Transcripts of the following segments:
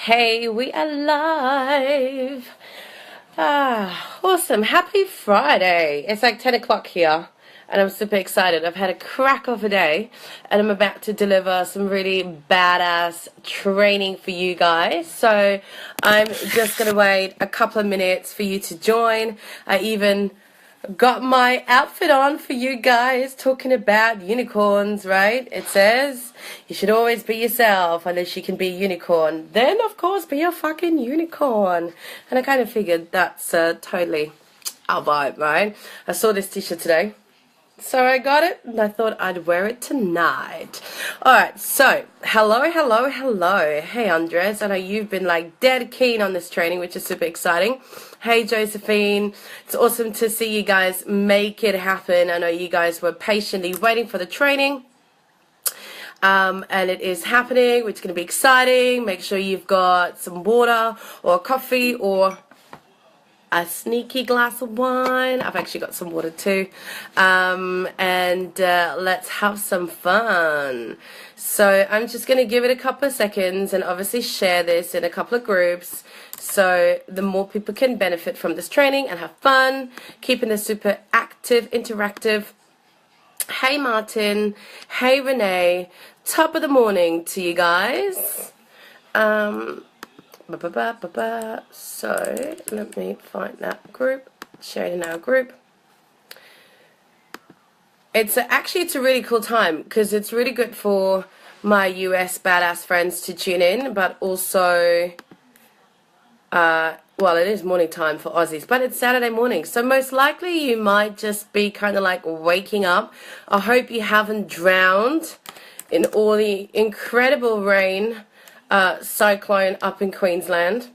Hey, we are live. Awesome. Happy Friday. It's like 10 o'clock here, and I'm super excited. I've had a crack of a day, and I'm about to deliver some really badass training for you guys. So I'm just going to wait a couple of minutes for you to join. I even got my outfit on for you guys, talking about unicorns, right? It says you should always be yourself unless you can be a unicorn. Then, of course, be a fucking unicorn. And I kind of figured that's totally our vibe, right? I saw this t-shirt today, so I got it, and I thought I'd wear it tonight. Alright, so, hello. Hey, Andres, I know you've been, like, dead keen on this training, which is super exciting. Hey, Josephine. It's awesome to see you guys make it happen. I know you guys were patiently waiting for the training. And it is happening, which is going to be exciting. Make sure you've got some water or coffee or a sneaky glass of wine. I've actually got some water too. And let's have some fun. So I'm just going to give it a couple of seconds and obviously share this in a couple of groups, so the more people can benefit from this training and have fun, keeping this super active, interactive. Hey, Martin. Hey, Renee. Top of the morning to you guys. So let me find that group, share it in our group. It's a really cool time because it's really good for my US badass friends to tune in, but also, well, it is morning time for Aussies, but it's Saturday morning, so most likely you might just be kind of like waking up. I hope you haven't drowned in all the incredible rain, cyclone up in Queensland.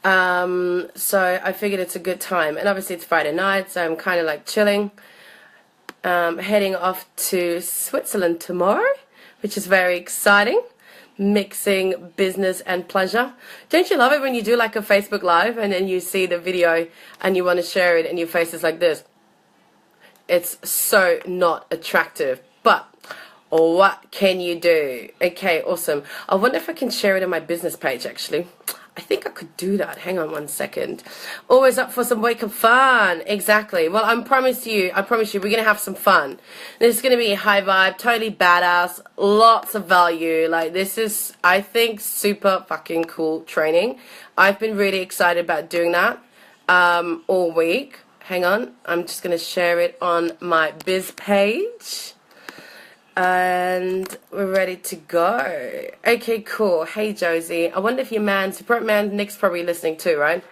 So I figured it's a good time, and obviously it's Friday night, so I'm kind of like chilling. Heading off to Switzerland tomorrow, which is very exciting. Mixing business and pleasure. Don't you love it when you do like a Facebook Live and then you see the video and you want to share it and your face is like this? It's so not attractive, but what can you do? Okay, awesome. I wonder if I can share it on my business page, actually. I think I could do that. Hang on one second. Always up for some wake up fun. Exactly. Well, I promise you, we're going to have some fun. This is going to be high vibe, totally badass, lots of value. Like, this is, I think, super fucking cool training. I've been really excited about doing that all week. Hang on. I'm just going to share it on my biz page. And we're ready to go. Okay, cool. Hey, Josie. I wonder if your support man Nick's probably listening too, right?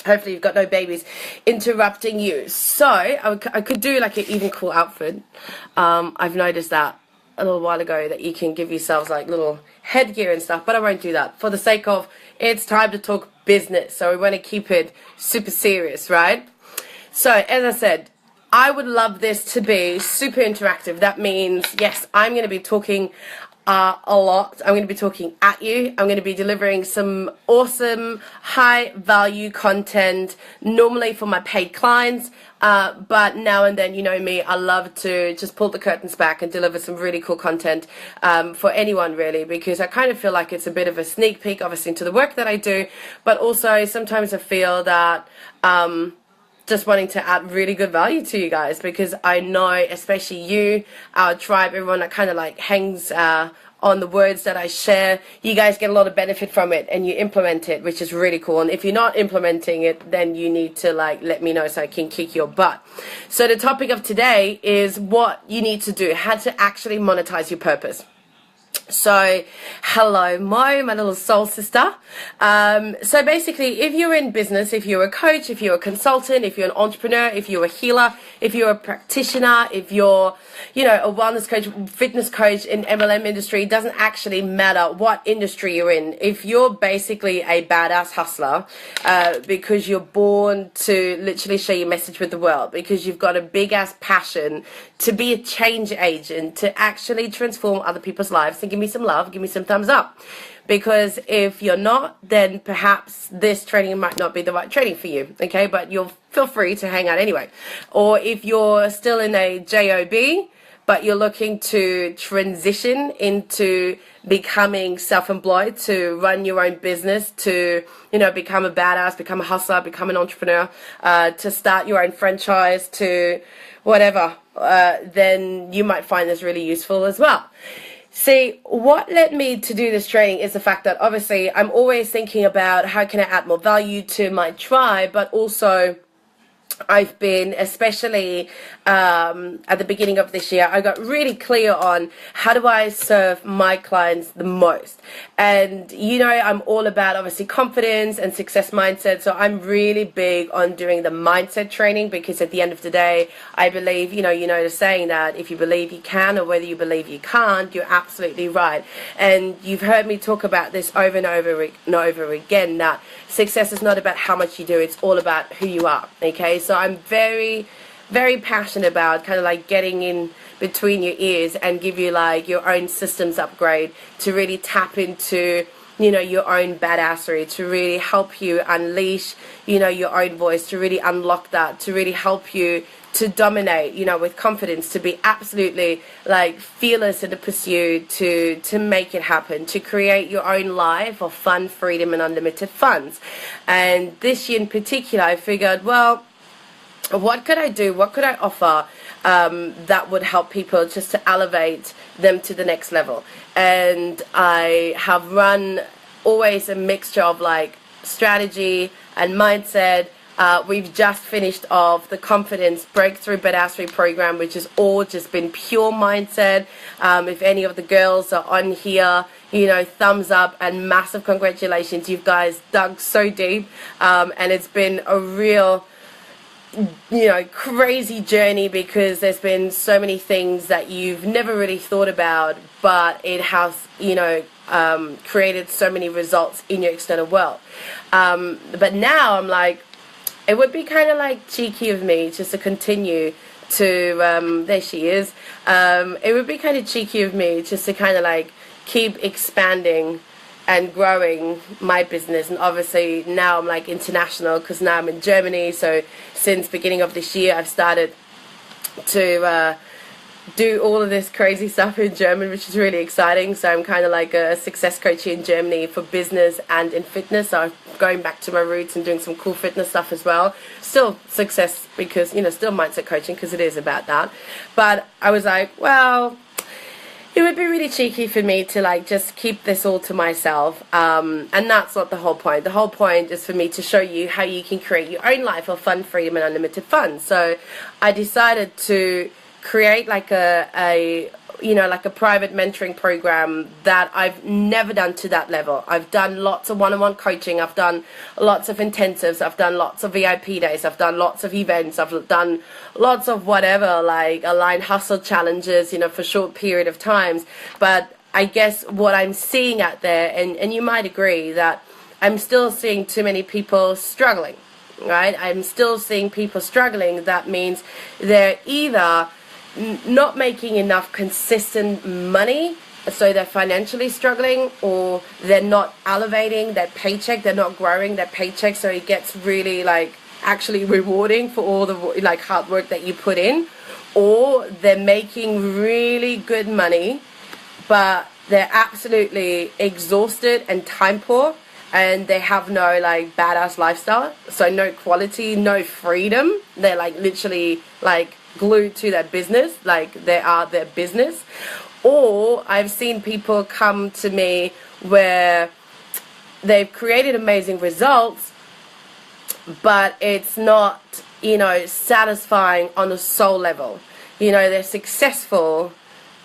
Hopefully you've got no babies interrupting you. So I could do like an even cool outfit. I've noticed that a little while ago that you can give yourselves like little headgear and stuff, but I won't do that for the sake of it's time to talk business. So we want to keep it super serious, right? So as I said, I would love this to be super interactive. That means, yes, I'm going to be talking a lot. I'm going to be talking at you. I'm going to be delivering some awesome, high-value content, normally for my paid clients. But now and then, you know me, I love to just pull the curtains back and deliver some really cool content for anyone, really, because I kind of feel like it's a bit of a sneak peek, obviously, into the work that I do. But also, sometimes I feel that just wanting to add really good value to you guys, because I know, especially you, our tribe, everyone that kind of like hangs on the words that I share, you guys get a lot of benefit from it and you implement it, which is really cool. And if you're not implementing it, then you need to like let me know so I can kick your butt. So the topic of today is what you need to do, how to actually monetize your purpose. So, hello, Mo, my little soul sister. So basically, if you're in business, if you're a coach, if you're a consultant, if you're an entrepreneur, if you're a healer, if you're a practitioner, if you're, you know, a wellness coach, fitness coach in MLM industry, it doesn't actually matter what industry you're in. If you're basically a badass hustler, because you're born to literally share your message with the world, because you've got a big ass passion to be a change agent, to actually transform other people's lives, and give me some love, give me some thumbs up. Because if you're not, then perhaps this training might not be the right training for you, okay? But you'll feel free to hang out anyway. Or if you're still in a JOB, but you're looking to transition into becoming self-employed, to run your own business, to, you know, become a badass, become a hustler, become an entrepreneur, to start your own franchise, to whatever, then you might find this really useful as well. See, what led me to do this training is the fact that obviously I'm always thinking about how can I add more value to my tribe, but also I've been, especially at the beginning of this year, I got really clear on how do I serve my clients the most. And, you know, I'm all about obviously confidence and success mindset. So I'm really big on doing the mindset training, because at the end of the day, I believe, you know the saying that if you believe you can, or whether you believe you can't, you're absolutely right. And you've heard me talk about this over and over again, that success is not about how much you do, it's all about who you are. Okay, so I'm very, very passionate about kind of like getting in between your ears and give you like your own systems upgrade to really tap into, you know, your own badassery, to really help you unleash, you know, your own voice, to really unlock that, to really help you to dominate, you know, with confidence, to be absolutely like fearless in the pursuit, to make it happen, to create your own life of fun, freedom, and unlimited funds. And this year in particular, I figured, well, what could I do? What could I offer that would help people just to elevate them to the next level? And I have run always a mixture of like strategy and mindset. We've just finished off the Confidence Breakthrough Badassery program, which has all just been pure mindset. If any of the girls are on here, you know, thumbs up and massive congratulations. You guys dug so deep, and it's been a real, you know, crazy journey, because there's been so many things that you've never really thought about, but it has, you know, created so many results in your external world. But now I'm like, it would be kind of like cheeky of me just to continue to, there she is, it would be kind of cheeky of me just to kind of like keep expanding and growing my business. And obviously now I'm like international, because now I'm in Germany. So since beginning of this year, I've started to do all of this crazy stuff in German, which is really exciting. So I'm kind of like a success coach in Germany for business and in fitness. So I'm going back to my roots and doing some cool fitness stuff as well. Still success, because, you know, still mindset coaching, because it is about that. But I was like, well, it would be really cheeky for me to like just keep this all to myself, and that's not the whole point. The whole point is for me to show you how you can create your own life of fun, freedom, and unlimited fun. So I decided to create like a you know, like a private mentoring program that I've never done to that level. I've done lots of one-on-one coaching, I've done lots of intensives, I've done lots of VIP days, I've done lots of events, I've done lots of whatever, like aligned hustle challenges, you know, for short period of times. But I guess what I'm seeing out there, and you might agree, that I'm still seeing too many people struggling, right? I'm still seeing people struggling. That means they're either not making enough consistent money, so they're financially struggling, or they're not elevating their paycheck, they're not growing their paycheck, so it gets really like actually rewarding for all the like hard work that you put in, or they're making really good money but they're absolutely exhausted and time poor, and they have no like badass lifestyle, so no quality, no freedom. They're like literally like glued to their business, like they are their business. Or I've seen people come to me where they've created amazing results, but it's not, you know, satisfying on a soul level. You know, they're successful,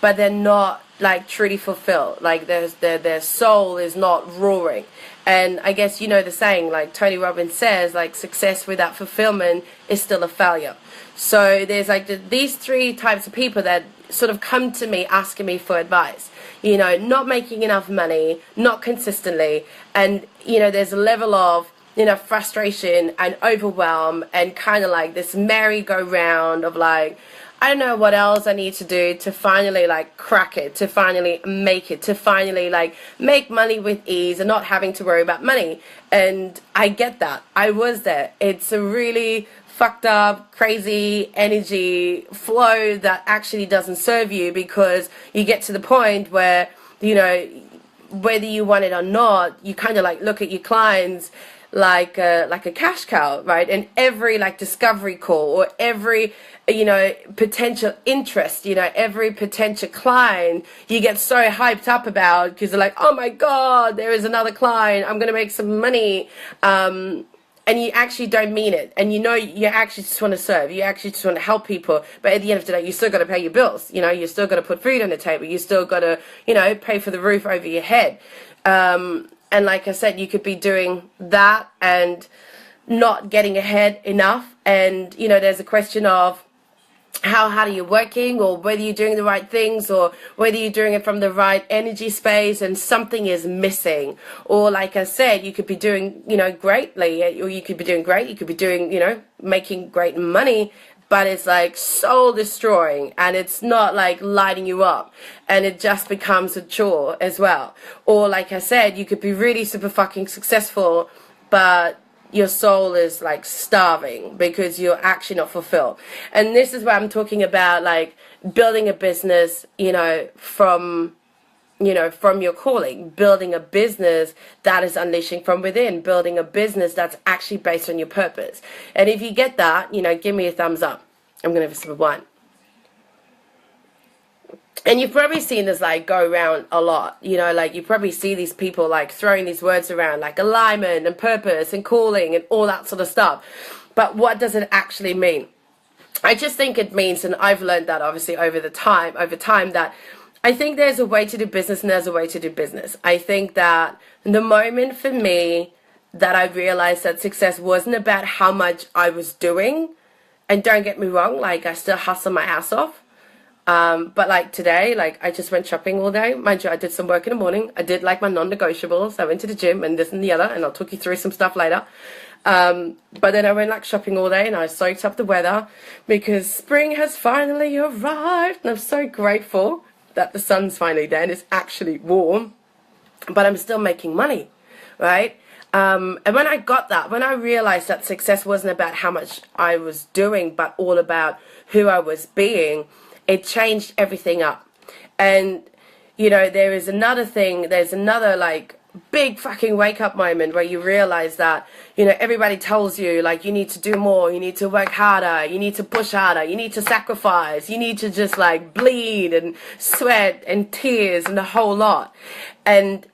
but they're not like truly fulfilled. Like their soul is not roaring. And I guess you know the saying, like Tony Robbins says, like success without fulfillment is still a failure. So there's like these three types of people that sort of come to me asking me for advice. You know, not making enough money, not consistently, and you know there's a level of, you know, frustration and overwhelm and kind of like this merry-go-round of like, I don't know what else I need to do to finally like crack it, to finally make it, to finally like make money with ease and not having to worry about money. And I get that. I was there. It's a really fucked up, crazy energy flow that actually doesn't serve you, because you get to the point where, you know, whether you want it or not, you kind of like look at your clients like a cash cow, right? And every like discovery call, or every, you know, potential interest, you know, every potential client, you get so hyped up about, because they're like, oh my God, there is another client, I'm gonna make some money. And you actually don't mean it, and you know you actually just want to serve, you actually just want to help people, but at the end of the day you still got to pay your bills, you know, you still got to put food on the table, you still got to, you know, pay for the roof over your head. And like I said, you could be doing that and not getting ahead enough, and you know, there's a question of how hard are you working, or whether you're doing the right things, or whether you're doing it from the right energy space, and something is missing. Or like I said, you could be doing, you know, greatly, or you could be doing great, you could be doing, you know, making great money, but it's like soul destroying, and it's not like lighting you up, and it just becomes a chore as well. Or like I said, you could be really super fucking successful, but your soul is like starving because you're actually not fulfilled. And this is why I'm talking about like building a business, you know, from your calling, building a business that is unleashing from within, building a business that's actually based on your purpose. And if you get that, you know, give me a thumbs up. I'm gonna have a sip of wine. And you've probably seen this like go around a lot, you know, like you probably see these people like throwing these words around like alignment and purpose and calling and all that sort of stuff. But what does it actually mean? I just think it means, and I've learned that obviously over time, that I think there's a way to do business and there's a way to do business. I think that the moment for me that I realized that success wasn't about how much I was doing, and don't get me wrong, like I still hustle my ass off. But like today, like I just went shopping all day. Mind you, I did some work in the morning. I did like my non-negotiables. I went to the gym and this and the other, and I'll talk you through some stuff later. But then I went like shopping all day, and I soaked up the weather because spring has finally arrived. And I'm so grateful that the sun's finally there and it's actually warm, but I'm still making money, right? And when I got that, when I realized that success wasn't about how much I was doing, but all about who I was being, it changed everything up. And, you know, there's another like big fucking wake up moment where you realize that, you know, everybody tells you like you need to do more, you need to work harder, you need to push harder, you need to sacrifice, you need to just like bleed and sweat and tears and the whole lot. And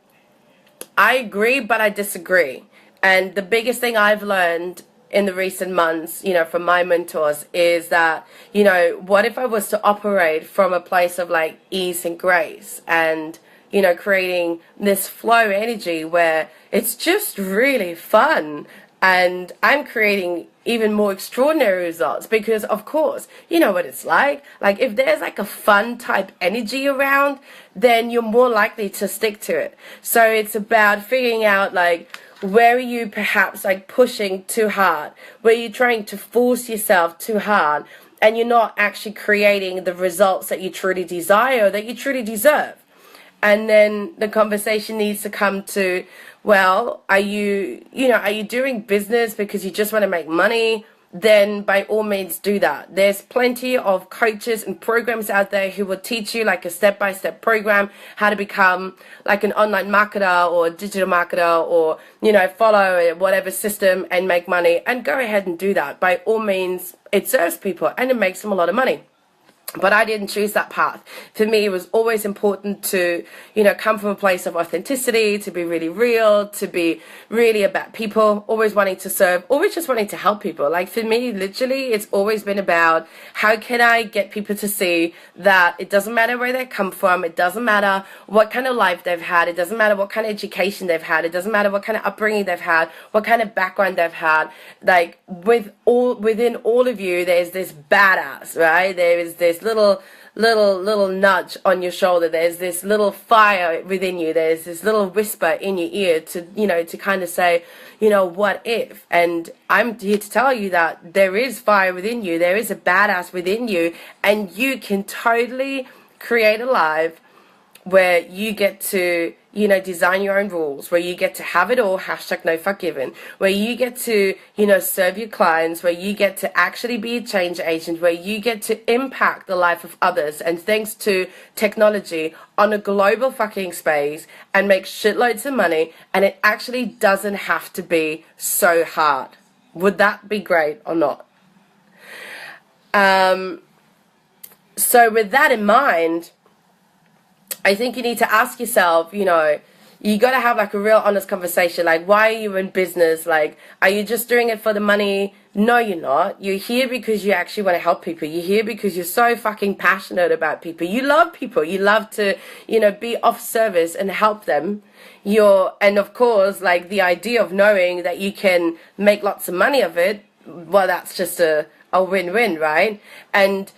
I agree, but I disagree. And the biggest thing I've learned in the recent months, you know, from my mentors is that, you know, what if I was to operate from a place of like ease and grace, and, you know, creating this flow energy where it's just really fun, and I'm creating even more extraordinary results because, of course, you know what it's like if there's like a fun type energy around, then you're more likely to stick to it. So it's about figuring out like, where are you perhaps like pushing too hard, where you're trying to force yourself too hard, and you're not actually creating the results that you truly desire, that you truly deserve. And then the conversation needs to come to, well, are you doing business because you just want to make money? Then by all means do that. There's plenty of coaches and programs out there who will teach you like a step-by-step program how to become like an online marketer or a digital marketer, or, you know, follow whatever system and make money, and go ahead and do that. By all means, it serves people and it makes them a lot of money. But I didn't choose that path. For me, it was always important to, you know, come from a place of authenticity, to be really real, to be really about people, always wanting to serve, always just wanting to help people. Like for me, literally, it's always been about how can I get people to see that it doesn't matter where they come from, it doesn't matter what kind of life they've had, it doesn't matter what kind of education they've had, it doesn't matter what kind of upbringing they've had, what kind of background they've had. Like within all of you, there's this badass, right? There is this little nudge on your shoulder. There's this little fire within you. There's this little whisper in your ear to, you know, to kind of say, you know, what if? And I'm here to tell you that there is fire within you. There is a badass within you, and you can totally create a life where you get to, design your own rules, where you get to have it all, hashtag no fuck given, where you get to, serve your clients, where you get to actually be a change agent, where you get to impact the life of others, and thanks to technology on a global fucking space, and make shitloads of money, and it actually doesn't have to be so hard. Would that be great or not? So with that in mind, I think you need to ask yourself, you got to have like a real honest conversation. Like, why are you in business? Like, are you just doing it for the money? No, you're not. You're here because you actually want to help people. You're here because you're so fucking passionate about people. You love people. You love to, be of service and help them. And of course, like, the idea of knowing that you can make lots of money of it, well, that's just a win-win, right? And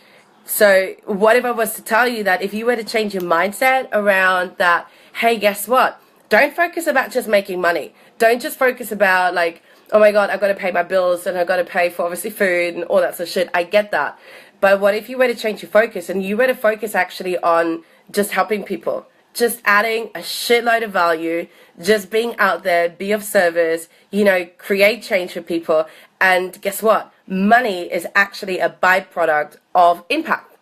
so what if I was to tell you that if you were to change your mindset around that, hey, guess what? Don't focus about just making money. Don't just focus about like, oh my God, I've got to pay my bills and I've got to pay for obviously food and all that sort of shit. I get that. But what if you were to change your focus and you were to focus actually on just helping people, just adding a shitload of value, just being out there, be of service, create change for people. And guess what? Money is actually a byproduct of impact.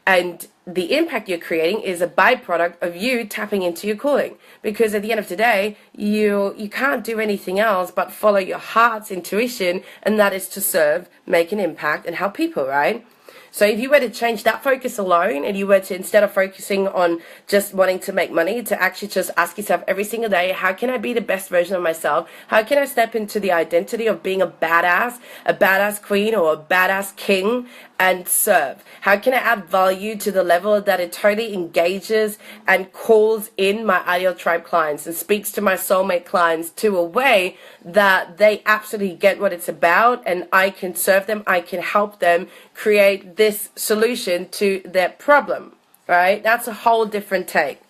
And the impact you're creating is a byproduct of you tapping into your calling. Because at the end of the day, you can't do anything else but follow your heart's intuition, and that is to serve, make an impact, and help people, right? So if you were to change that focus alone, and you were to, instead of focusing on just wanting to make money, to actually just ask yourself every single day, how can I be the best version of myself? How can I step into the identity of being a badass queen or a badass king, and serve? How can I add value to the level that it totally engages and calls in my ideal tribe clients and speaks to my soulmate clients to a way that they absolutely get what it's about, and I can serve them, I can help them create this solution to their problem, right? That's a whole different take.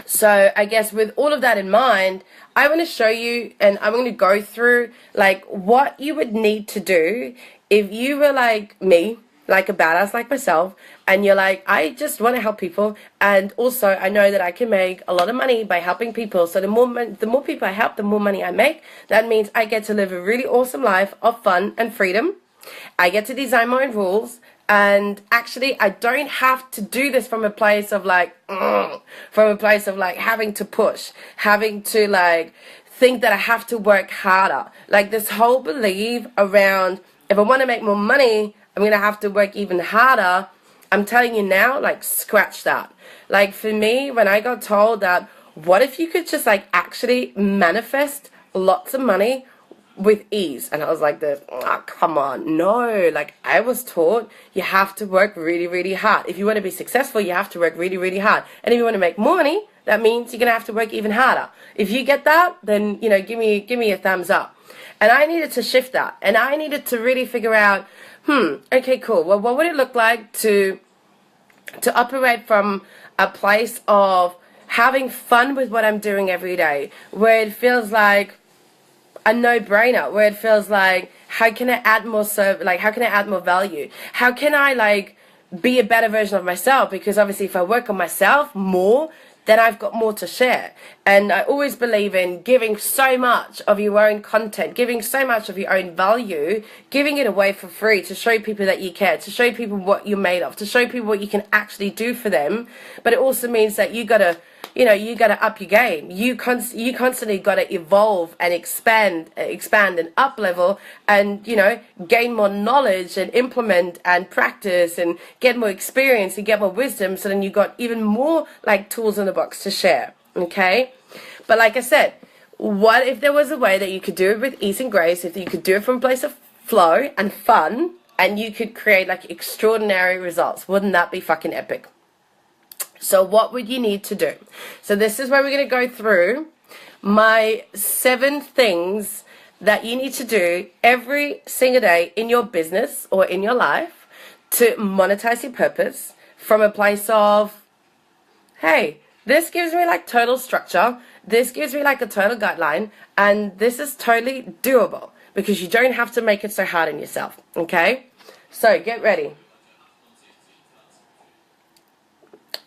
So I guess with all of that in mind, I want to show you, and I'm going to go through like what you would need to do if you were like me, like a badass like myself, and you're like, I just want to help people, and also I know that I can make a lot of money by helping people. So the more people I help, the more money I make. That means I get to live a really awesome life of fun and freedom. I get to design my own rules, and actually I don't have to do this from a place of like, having to push, having to like think that I have to work harder. Like this whole belief around, if I want to make more money, I'm going to have to work even harder. I'm telling you now, like, scratch that. Like, for me, when I got told that, what if you could just, like, actually manifest lots of money with ease? And I was like, oh, come on. No, like, I was taught you have to work really, really hard. If you want to be successful, you have to work really, really hard. And if you want to make more money, that means you're going to have to work even harder. If you get that, then, give me a thumbs up. And I needed to shift that. And I needed to really figure out, okay, cool. Well, what would it look like to operate from a place of having fun with what I'm doing every day, where it feels like a no-brainer, where it feels like, how can I add more how can I add more value? How can I like be a better version of myself? Because obviously if I work on myself more, then I've got more to share. And I always believe in giving so much of your own content, giving so much of your own value, giving it away for free to show people that you care, to show people what you're made of, to show people what you can actually do for them. But it also means that you gotta up your game. You constantly gotta evolve and expand and up level, and gain more knowledge and implement and practice and get more experience and get more wisdom. So then you got even more like tools in the box to share. Okay, but like I said, what if there was a way that you could do it with ease and grace? If you could do it from a place of flow and fun, and you could create like extraordinary results? Wouldn't that be fucking epic? So what would you need to do? So this is where we're going to go through my 7 things that you need to do every single day in your business or in your life to monetize your purpose from a place of, hey, this gives me like total structure, this gives me like a total guideline, and this is totally doable because you don't have to make it so hard on yourself. Okay, so get ready.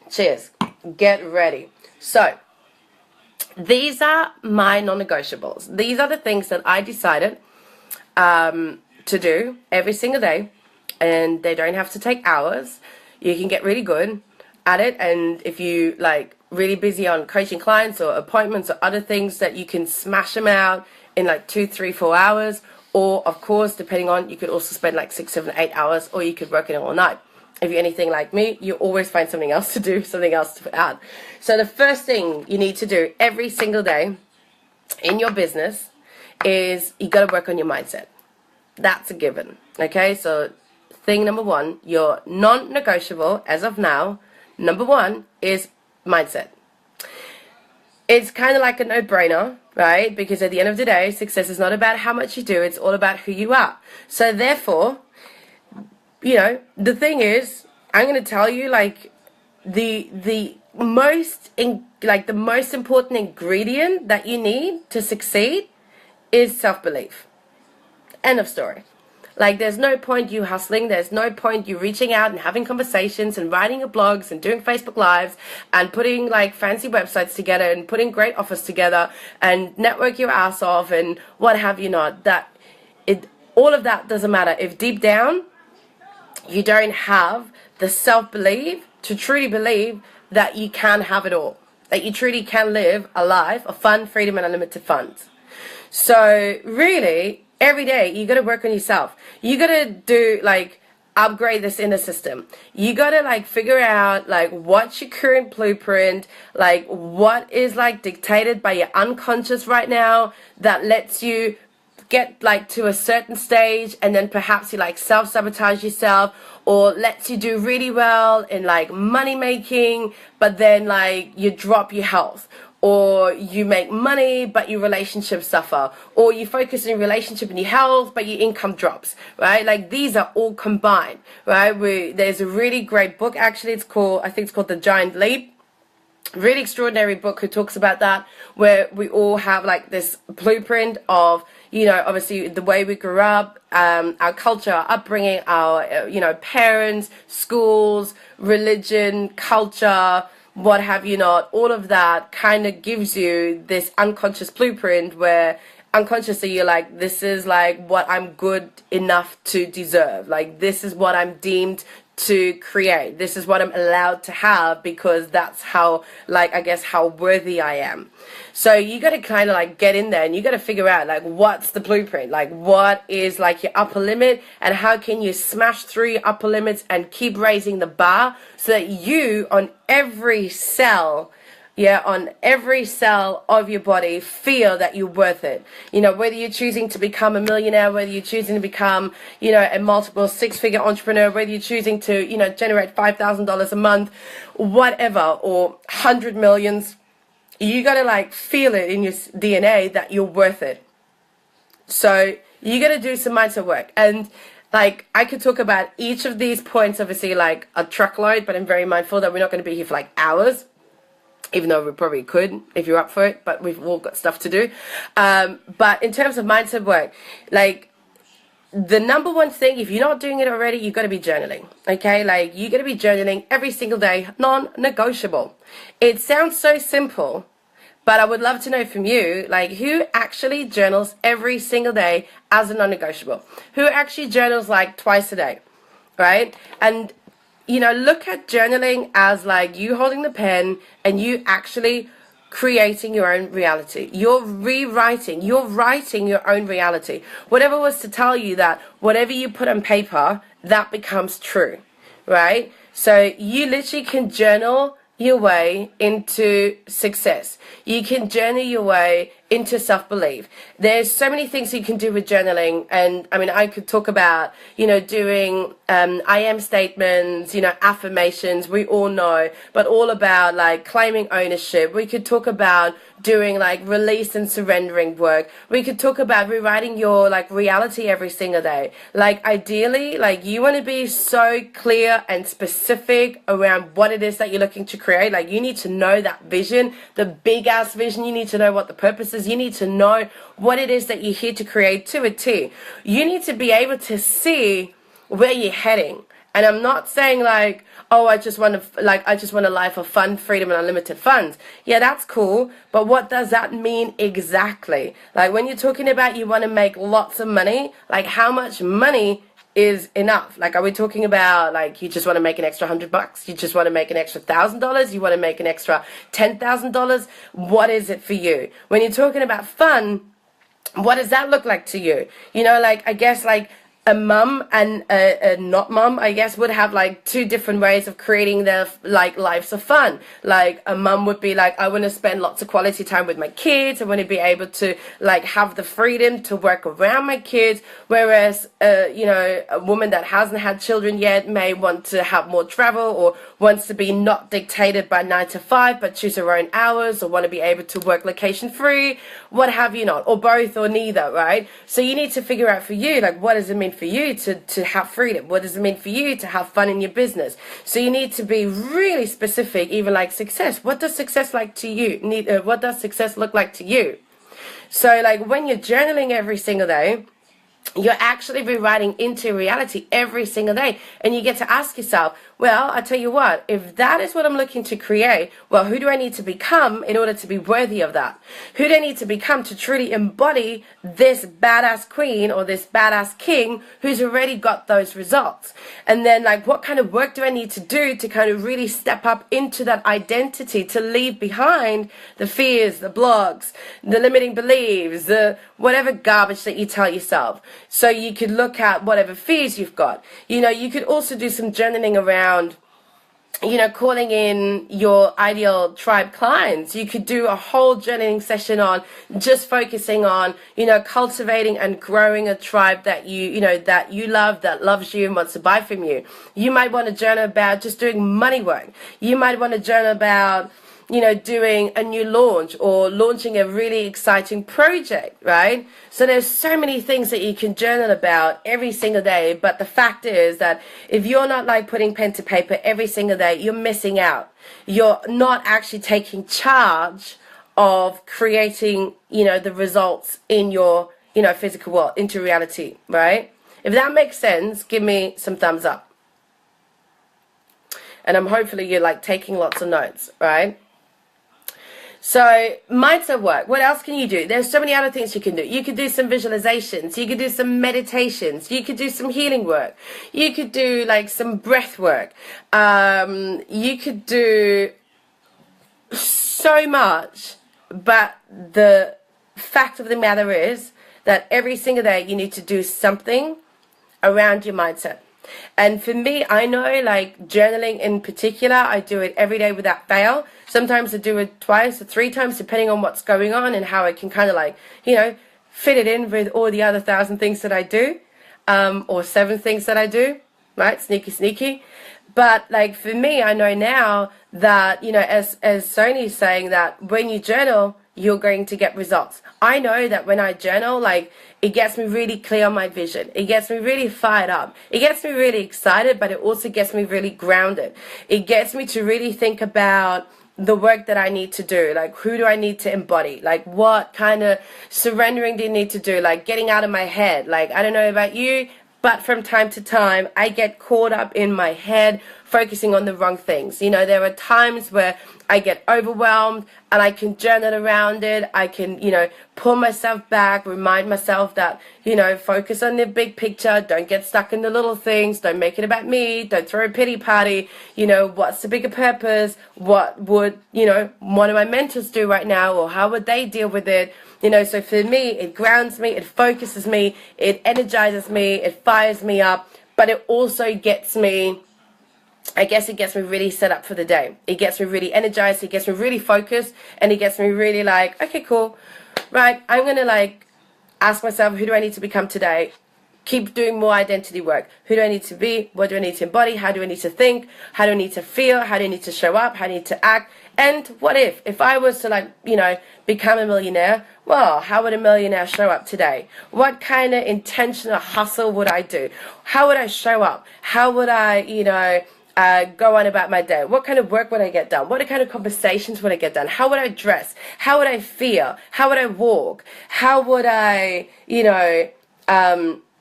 Cheers. get ready. So these are my non-negotiables. These are the things that I decided to do every single day, and they don't have to take hours. You can get really good at it, and if you like really busy on coaching clients or appointments or other things, that you can smash them out in like 2, 3, 4 hours. Or of course, depending on, you could also spend like 6, 7, 8 hours, or you could work it all night. If you're anything like me, you always find something else to do, something else to put out. So the first thing you need to do every single day in your business is you got to work on your mindset. That's a given. Okay, so thing number one, your non-negotiable as of now, number one is mindset. It's kind of like a no-brainer, right? Because at the end of the day, success is not about how much you do, it's all about who you are. So therefore, you know, the thing is, I'm going to tell you, like, the most important ingredient that you need to succeed is self-belief. End of story. Like, there's no point you hustling, there's no point you reaching out and having conversations and writing your blogs and doing Facebook Lives and putting like fancy websites together and putting great offers together and network your ass off and what have you not. All of that doesn't matter if deep down you don't have the self-belief to truly believe that you can have it all, that you truly can live a life of fun, freedom, and unlimited funds. So really, every day, you got to work on yourself. You got to do, like, upgrade this inner system. You got to, like, figure out, like, what's your current blueprint, like, what is, like, dictated by your unconscious right now that lets you get, like, to a certain stage, and then perhaps you, like, self-sabotage yourself, or lets you do really well in, like, money making, but then, like, you drop your health. Or you make money, but your relationships suffer. Or you focus on your relationship and your health, but your income drops, right? Like, these are all combined, right? There's a really great book, actually. I think it's called The Giant Leap. Really extraordinary book who talks about that, where we all have, like, this blueprint of, you know, obviously the way we grew up, our culture, our upbringing, our, you know, parents, schools, religion, culture, what have you not, all of that kind of gives you this unconscious blueprint where unconsciously you're like, this is like what I'm good enough to deserve. Like, this is what I'm deemed to create. This is what I'm allowed to have because that's how, like, I guess how worthy I am. So you got to kind of like get in there and you got to figure out like what's the blueprint, like what is like your upper limit and how can you smash through your upper limits and keep raising the bar so that you on every cell of your body feel that you're worth it. You know, whether you're choosing to become a millionaire, whether you're choosing to become, you know, a multiple 6-figure entrepreneur, whether you're choosing to, you know, generate $5,000 a month, whatever, or 100 millions, you got to like feel it in your DNA that you're worth it. So you got to do some mindset work. And like, I could talk about each of these points, obviously like a truckload, but I'm very mindful that we're not going to be here for like hours. Even though we probably could if you're up for it, but we've all got stuff to do. But in terms of mindset work, like the number one thing, if you're not doing it already, you've got to be journaling. Okay, like you got to be journaling every single day, non-negotiable. It sounds so simple, but I would love to know from you, like who actually journals every single day as a non-negotiable? Who actually journals like twice a day, right? And you know, look at journaling as like you holding the pen and you actually creating your own reality. You're writing your own reality. Whatever was to tell you that whatever you put on paper, that becomes true, right? So you literally can journal your way into success. You can journey your way into self-belief. There's so many things you can do with journaling, and I mean I could talk about, you know, doing I am statements, you know, affirmations, we all know, but all about like claiming ownership. We could talk about doing like release and surrendering work. We could talk about rewriting your like reality every single day. Like ideally, like you want to be so clear and specific around what it is that you're looking to create. Like you need to know that vision, the big ass vision. You need to know what the purpose is. You need to know what it is that you're here to create to a T. You need to be able to see where you're heading. And I'm not saying like, oh, I just want a life of fun, freedom, and unlimited funds. Yeah, that's cool. But what does that mean exactly? Like when you're talking about you want to make lots of money, like how much money is enough? Like, are we talking about like you just want to make an extra $100? You just want to make an extra $1,000? You want to make an extra $10,000? What is it for you? When you're talking about fun, what does that look like to you? You know, like I guess like a mum and a not mum, I guess, would have like two different ways of creating their like lives of fun. Like a mum would be like, I want to spend lots of quality time with my kids. I want to be able to like have the freedom to work around my kids. Whereas, you know, a woman that hasn't had children yet may want to have more travel, or wants to be not dictated by 9 to 5, but choose her own hours, or want to be able to work location free, what have you not, or both or neither, right? So you need to figure out for you, like, what does it mean for you to have freedom? What does it mean for you to have fun in your business? So you need to be really specific, even like success. What does success like to you? What does success look like to you? So like when you're journaling every single day, you're actually rewriting into reality every single day. And you get to ask yourself, well, I tell you what, if that is what I'm looking to create, well, who do I need to become in order to be worthy of that? Who do I need to become to truly embody this badass queen or this badass king who's already got those results? And then like, what kind of work do I need to do to kind of really step up into that identity, to leave behind the fears, the blocks, the limiting beliefs, the whatever garbage that you tell yourself? So you could look at whatever fears you've got. You know, you could also do some journaling around, you know, calling in your ideal tribe clients. You could do a whole journaling session on just focusing on, you know, cultivating and growing a tribe that you know, that you love, that loves you and wants to buy from you. You might want to journal about just doing money work. You might want to journal about, you know, doing a new launch or launching a really exciting project, right? So there's so many things that you can journal about every single day. But the fact is that if you're not like putting pen to paper every single day, you're missing out. You're not actually taking charge of creating, you know, the results in your, you know, physical world into reality, right? If that makes sense, give me some thumbs up. And I'm hopefully you're like taking lots of notes, right? So mindset work, what else can you do? There's so many other things you can do. You could do some visualizations. You could do some meditations. You could do some healing work. You could do like some breath work. You could do so much. But the fact of the matter is that every single day you need to do something around your mindset. And for me, I know like journaling in particular, I do it every day without fail. Sometimes I do it twice or 3 times depending on what's going on and how I can kind of like, you know, fit it in with all the other 1,000 things that I do, or 7 things that I do, right? Sneaky. But like for me, I know now that, you know, as Sony's saying that when you journal, you're going to get results. I know that when I journal, like it gets me really clear on my vision. It gets me really fired up. It gets me really excited, but it also gets me really grounded. It gets me to really think about the work that I need to do. Like, who do I need to embody? Like, what kind of surrendering do you need to do? Like, getting out of my head. Like, I don't know about you, but from time to time, I get caught up in my head, focusing on the wrong things. You know, there are times where I get overwhelmed and I can journal around it. I can, you know, pull myself back, remind myself that, you know, focus on the big picture. Don't get stuck in the little things. Don't make it about me. Don't throw a pity party. You know, what's the bigger purpose? What would, you know, one of my mentors do right now, or how would they deal with it? You know, so for me, it grounds me, it focuses me, it energizes me, it fires me up, but it also gets me, I guess it gets me really set up for the day. It gets me really energized, it gets me really focused, and it gets me really like, okay, cool, right, I'm going to like ask myself, who do I need to become today? Keep doing more identity work. Who do I need to be? What do I need to embody? How do I need to think? How do I need to feel? How do I need to show up? How do I need to act? And what if I was to like, you know, become a millionaire? Well, how would a millionaire show up today? What kind of intentional hustle would I do? How would I show up? How would I, you know, go on about my day? What kind of work would I get done? What kind of conversations would I get done? How would I dress? How would I feel? How would I walk? How would I, you know,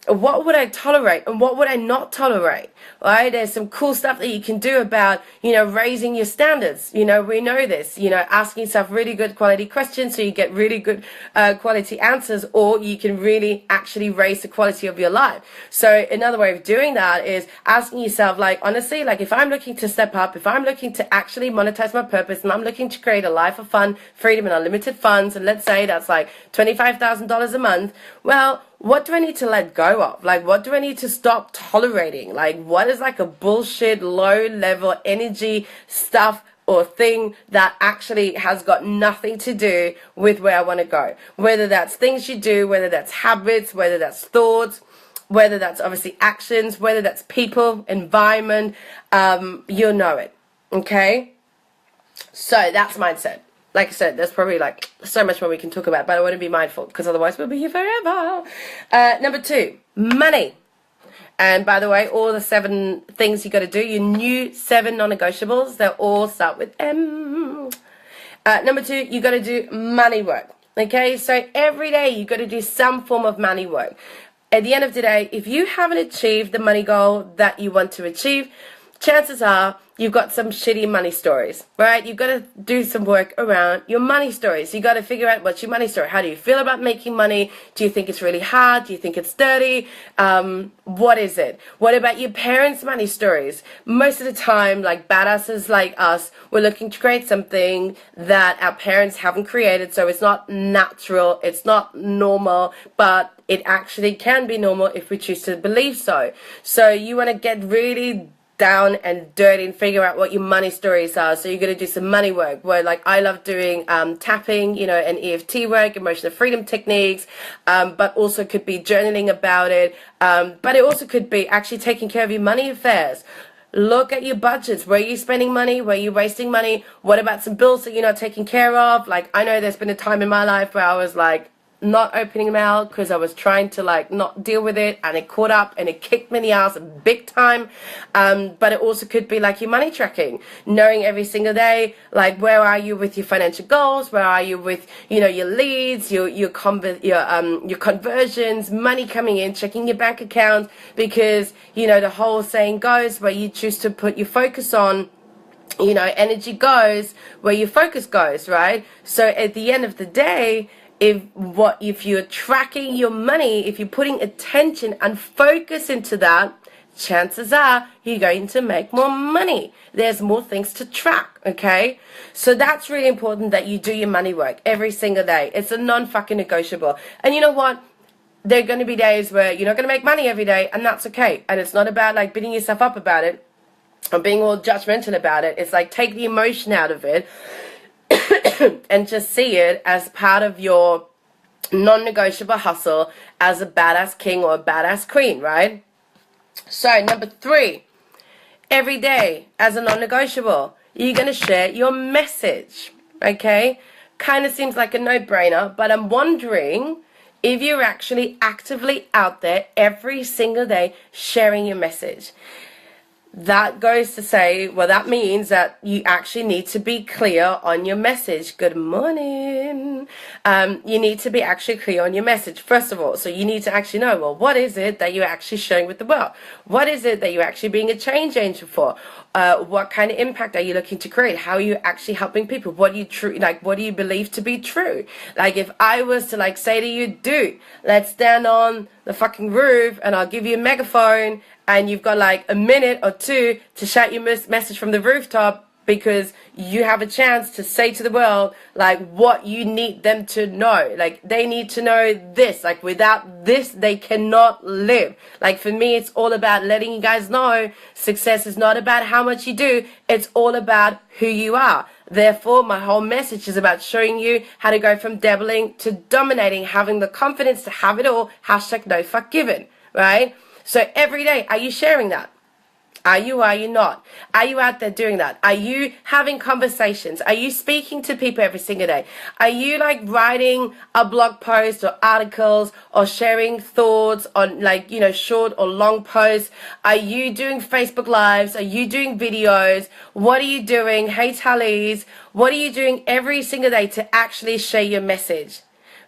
what would I tolerate and what would I not tolerate, right? There's some cool stuff that you can do about, raising your standards. We know this, asking yourself really good quality questions so you get really good quality answers, or you can really actually raise the quality of your life. So another way of doing that is asking yourself, like, honestly, like, if I'm looking to step up, if I'm looking to actually monetize my purpose, and I'm looking to create a life of fun, freedom, and unlimited funds, and let's say that's like $25,000 a month, well, what do I need to let go of? Like, what do I need to stop tolerating? Like, what is like a bullshit, low level energy stuff or thing that actually has got nothing to do with where I want to go? Whether that's things you do, whether that's habits, whether that's thoughts, whether that's obviously actions, whether that's people, environment, you'll know it. Okay? So that's mindset. Like I said, there's probably like so much more we can talk about, but I want to be mindful because otherwise we'll be here forever. Number 2, money. And by the way, all the 7 things you got to do, your new 7 non-negotiables, they all start with M. Number 2, you got to do money work. Okay, so every day you got to do some form of money work. At the end of the day, if you haven't achieved the money goal that you want to achieve, chances are you've got some shitty money stories, right? You've got to do some work around your money stories. You got to figure out what's your money story. How do you feel about making money? Do you think it's really hard? Do you think it's dirty? What is it? What about your parents' money stories? Most of the time, like badasses like us, we're looking to create something that our parents haven't created. So it's not natural. It's not normal, but it actually can be normal if we choose to believe so. So you want to get really down and dirty and figure out what your money stories are. So you're going to do some money work where, like, I love doing tapping, and EFT work, emotional freedom techniques, but also could be journaling about it, but it also could be actually taking care of your money affairs. Look at your budgets. Where are you spending money? Where are you wasting money? What about some bills that you're not taking care of? Like, I know there's been a time in my life where I was like not opening them out because I was trying to like not deal with it, and it caught up and it kicked me in the ass big time. But it also could be like your money tracking, knowing every single day, like, where are you with your financial goals? Where are you with, your leads, your conversions, money coming in, checking your bank account, because, the whole saying goes, where you choose to put your focus on, energy goes where your focus goes, right? So at the end of the day, if you're tracking your money, if you're putting attention and focus into that, chances are you're going to make more money. There's more things to track, okay? So that's really important that you do your money work every single day. It's a non-fucking negotiable. And you know what? There are going to be days where you're not going to make money every day, and that's okay. And it's not about like beating yourself up about it or being all judgmental about it. It's like, take the emotion out of it and just see it as part of your non-negotiable hustle as a badass king or a badass queen, right? So number 3, every day as a non-negotiable, you're going to share your message, okay? Kind of seems like a no-brainer, but I'm wondering if you're actually actively out there every single day sharing your message. That goes to say, well, that means that you actually need to be clear on your message. Good morning. You need to be actually clear on your message, first of all. So you need to actually know, well, what is it that you're actually sharing with the world? What is it that you're actually being a change agent for? What kind of impact are you looking to create? How are you actually helping people? What do you believe to be true? Like, if I was to like say to you, dude, let's stand on the fucking roof and I'll give you a megaphone, and you've got like a minute or 2 to shout your message from the rooftop, because you have a chance to say to the world like what you need them to know. Like, they need to know this. Like, without this they cannot live. Like, for me, it's all about letting you guys know success is not about how much you do, it's all about who you are. Therefore, my whole message is about showing you how to go from dabbling to dominating, having the confidence to have it all. Hashtag no fuck given, right? So every day, are you sharing that? Are you not? Are you out there doing that? Are you having conversations? Are you speaking to people every single day? Are you like writing a blog post or articles or sharing thoughts on like, short or long posts? Are you doing Facebook Lives? Are you doing videos? What are you doing? Hey, Tallies, what are you doing every single day to actually share your message?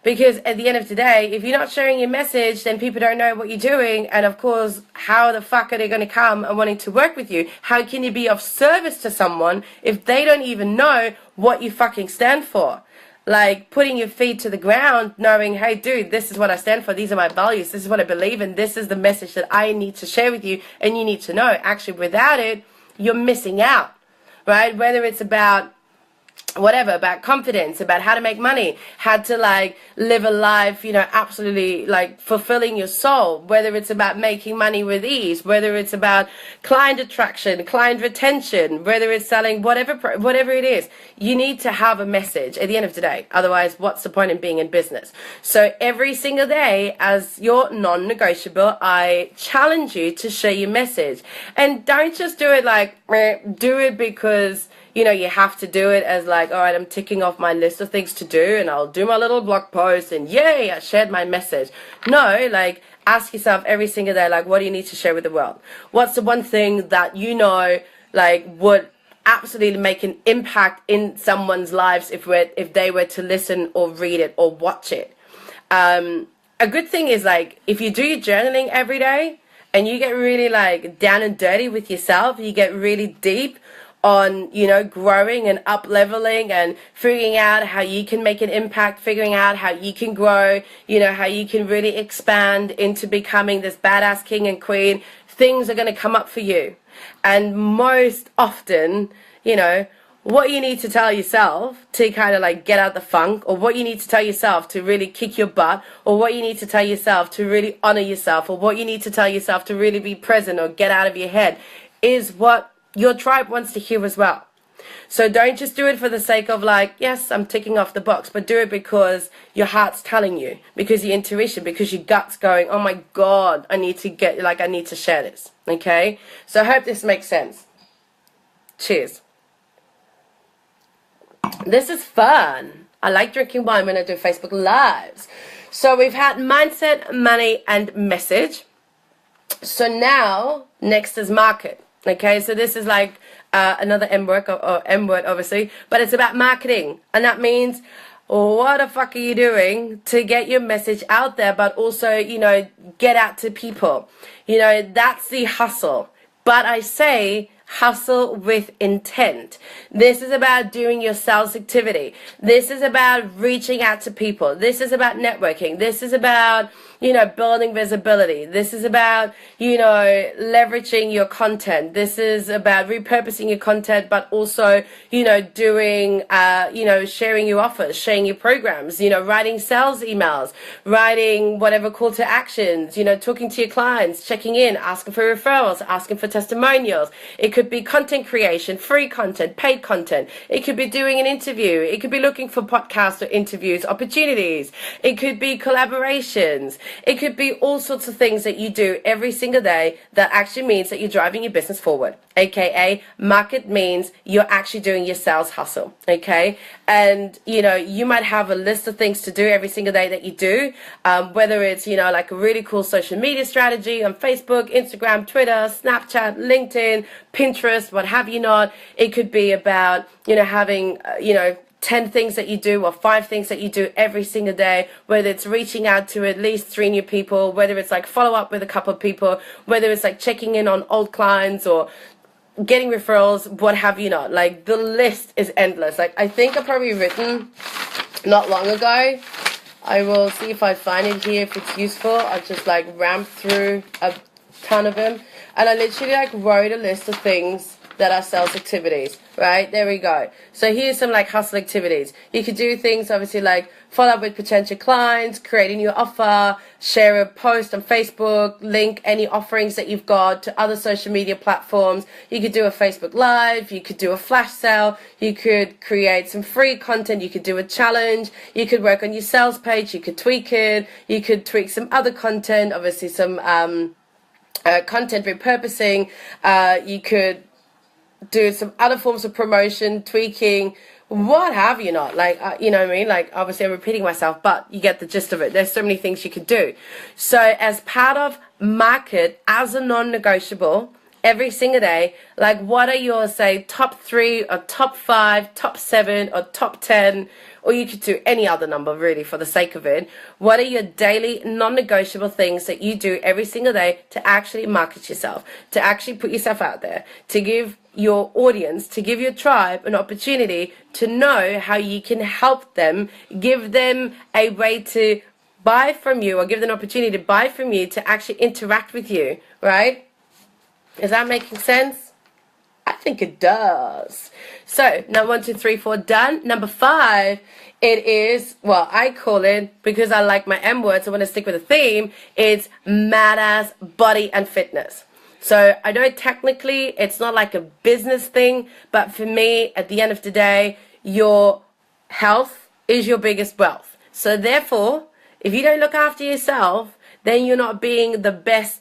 Because at the end of the day, if you're not sharing your message, then people don't know what you're doing. And of course, how the fuck are they going to come and wanting to work with you? How can you be of service to someone if they don't even know what you fucking stand for? Like putting your feet to the ground, knowing, hey, dude, this is what I stand for. These are my values. This is what I believe in. This is the message that I need to share with you. And you need to know. Actually, without it, you're missing out, right? Whether it's about whatever, about confidence, about how to make money, how to like live a life, you know, absolutely like fulfilling your soul, whether it's about making money with ease, whether it's about client attraction, client retention, whether it's selling whatever it is, you need to have a message at the end of the day. Otherwise, what's the point in being in business? So every single day as your non-negotiable, I challenge you to share your message. And don't just do it like, do it because you know, you have to do it as like, all right, I'm ticking off my list of things to do and I'll do my little blog post and yay, I shared my message. No, like ask yourself every single day, like, what do you need to share with the world? What's the one thing that you know, like, would absolutely make an impact in someone's lives if they were to listen or read it or watch it? A good thing is like, if you do your journaling every day and you get really like down and dirty with yourself, you get really deep on, you know, growing and up leveling and figuring out how you can make an impact, figuring out how you can grow, you know, how you can really expand into becoming this badass king and queen, things are going to come up for you. And most often, you know, what you need to tell yourself to kind of like get out the funk, or what you need to tell yourself to really kick your butt, or what you need to tell yourself to really honor yourself, or what you need to tell yourself to really be present or get out of your head, is what your tribe wants to hear as well. So don't just do it for the sake of like, yes, I'm ticking off the box, but do it because your heart's telling you, because your intuition, because your gut's going, oh my God, I need to share this. Okay? So I hope this makes sense. Cheers. This is fun. I like drinking wine when I do Facebook Lives. So we've had mindset, money, and message. So now, next is market. Okay, so this is like another M word, obviously, but it's about marketing. And that means, what the fuck are you doing to get your message out there, but also, you know, get out to people? You know, that's the hustle. But I say, hustle with intent. This is about doing your sales activity. This is about reaching out to people. This is about networking. This is about, you know, building visibility. This is about, you know, leveraging your content. This is about repurposing your content, but also, you know, doing, you know, sharing your offers, sharing your programs, you know, writing sales emails, writing whatever call to actions, you know, talking to your clients, checking in, asking for referrals, asking for testimonials. It could be content creation, free content, paid content. It could be doing an interview. It could be looking for podcast or interviews, opportunities. It could be collaborations. It could be all sorts of things that you do every single day that actually means that you're driving your business forward. AKA market means you're actually doing your sales hustle. Okay. And, you know, you might have a list of things to do every single day that you do, whether it's, you know, like a really cool social media strategy on Facebook, Instagram, Twitter, Snapchat, LinkedIn, Pinterest, what have you not. It could be about, you know, having, you know, 10 things that you do or 5 things that you do every single day, whether it's reaching out to at least 3 new people, whether it's like follow up with a couple of people, whether it's like checking in on old clients or getting referrals, what have you not. Like the list is endless. Like I think I probably written not long ago. I will see if I find it here if it's useful. I just like ramped through a ton of them. And I literally like wrote a list of things that are sales activities, right? There we go. So here's some like hustle activities. You could do things obviously like follow up with potential clients, create a new offer, share a post on Facebook, link any offerings that you've got to other social media platforms. You could do a Facebook Live, you could do a flash sale, you could create some free content, you could do a challenge, you could work on your sales page, you could tweak it, you could tweak some other content, obviously some content repurposing, you could do some other forms of promotion, tweaking, what have you not. Like, you know what I mean? Like, obviously I'm repeating myself, but you get the gist of it. There's so many things you could do. So as part of market, as a non-negotiable, every single day. Like, what are your, say, top 3 or top 5, top 7 or top 10, or you could do any other number really for the sake of it. What are your daily non-negotiable things that you do every single day to actually market yourself, to actually put yourself out there, to give your audience, to give your tribe an opportunity to know how you can help them, give them a way to buy from you, or give them an opportunity to buy from you, to actually interact with you, right? Is that making sense? I think it does. So, now 1, 2, 3, 4, done. Number 5, it is, well, I call it, because I like my M words, I want to stick with a theme, it's badass body and fitness. So, I know technically it's not like a business thing, but for me, at the end of the day, your health is your biggest wealth. So, therefore, if you don't look after yourself, then you're not being the best,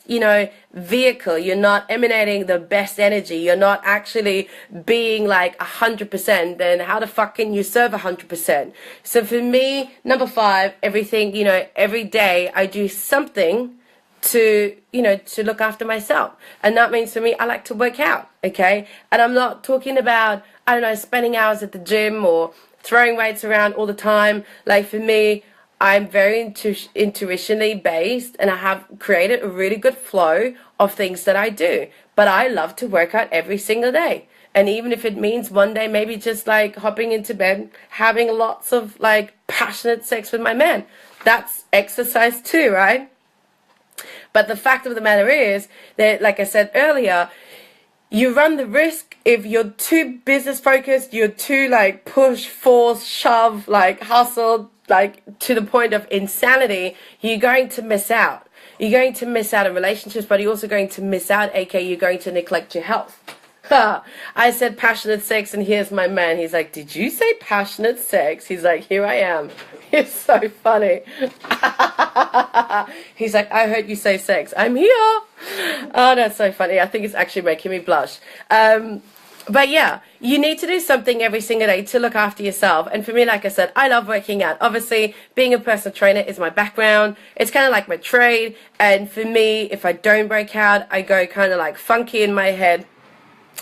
vehicle. You're not emanating the best energy. You're not actually being like 100%. Then how the fuck can you serve 100%? So for me, number 5, everything, every day I do something to look after myself. And that means for me, I like to work out, okay? And I'm not talking about, I don't know, spending hours at the gym or throwing weights around all the time. Like for me, I'm very intuitionally based, and I have created a really good flow of things that I do. But I love to work out every single day. And even if it means one day maybe just like hopping into bed, having lots of like passionate sex with my man, that's exercise too, right? But the fact of the matter is that, like I said earlier, you run the risk if you're too business focused, you're too like push, force, shove, like hustle, like to the point of insanity, you're going to miss out. You're going to miss out on relationships, but you're also going to miss out, aka you're going to neglect your health. I said passionate sex, and here's my man. He's like, did you say passionate sex? He's like, here I am. It's so funny. He's like, I heard you say sex. I'm here. Oh, that's so funny. I think it's actually making me blush. But yeah, you need to do something every single day to look after yourself. And for me, like I said, I love working out. Obviously, being a personal trainer is my background. It's kind of like my trade. And for me, if I don't work out, I go kind of like funky in my head.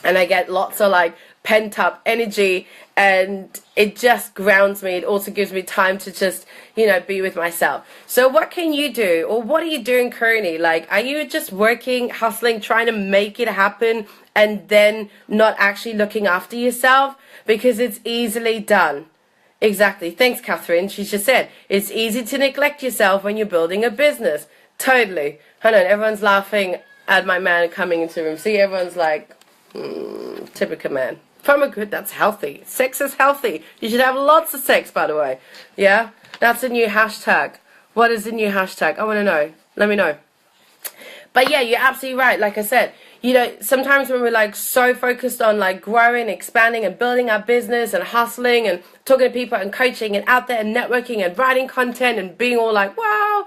And I get lots of like pent up energy, and it just grounds me. It also gives me time to just, be with myself. So what can you do, or what are you doing currently? Like, are you just working, hustling, trying to make it happen, and then not actually looking after yourself? Because it's easily done. Exactly. Thanks, Catherine. She just said, it's easy to neglect yourself when you're building a business. Totally. Hold on. Everyone's laughing at my man coming into the room. See, everyone's like, typical man. From a good, that's healthy. Sex is healthy. You should have lots of sex, by the way. Yeah? That's a new hashtag. What is the new hashtag? I want to know. Let me know. But yeah, you're absolutely right. Like I said, sometimes when we're like so focused on like growing, expanding and building our business and hustling and talking to people and coaching and out there and networking and writing content and being all like, wow,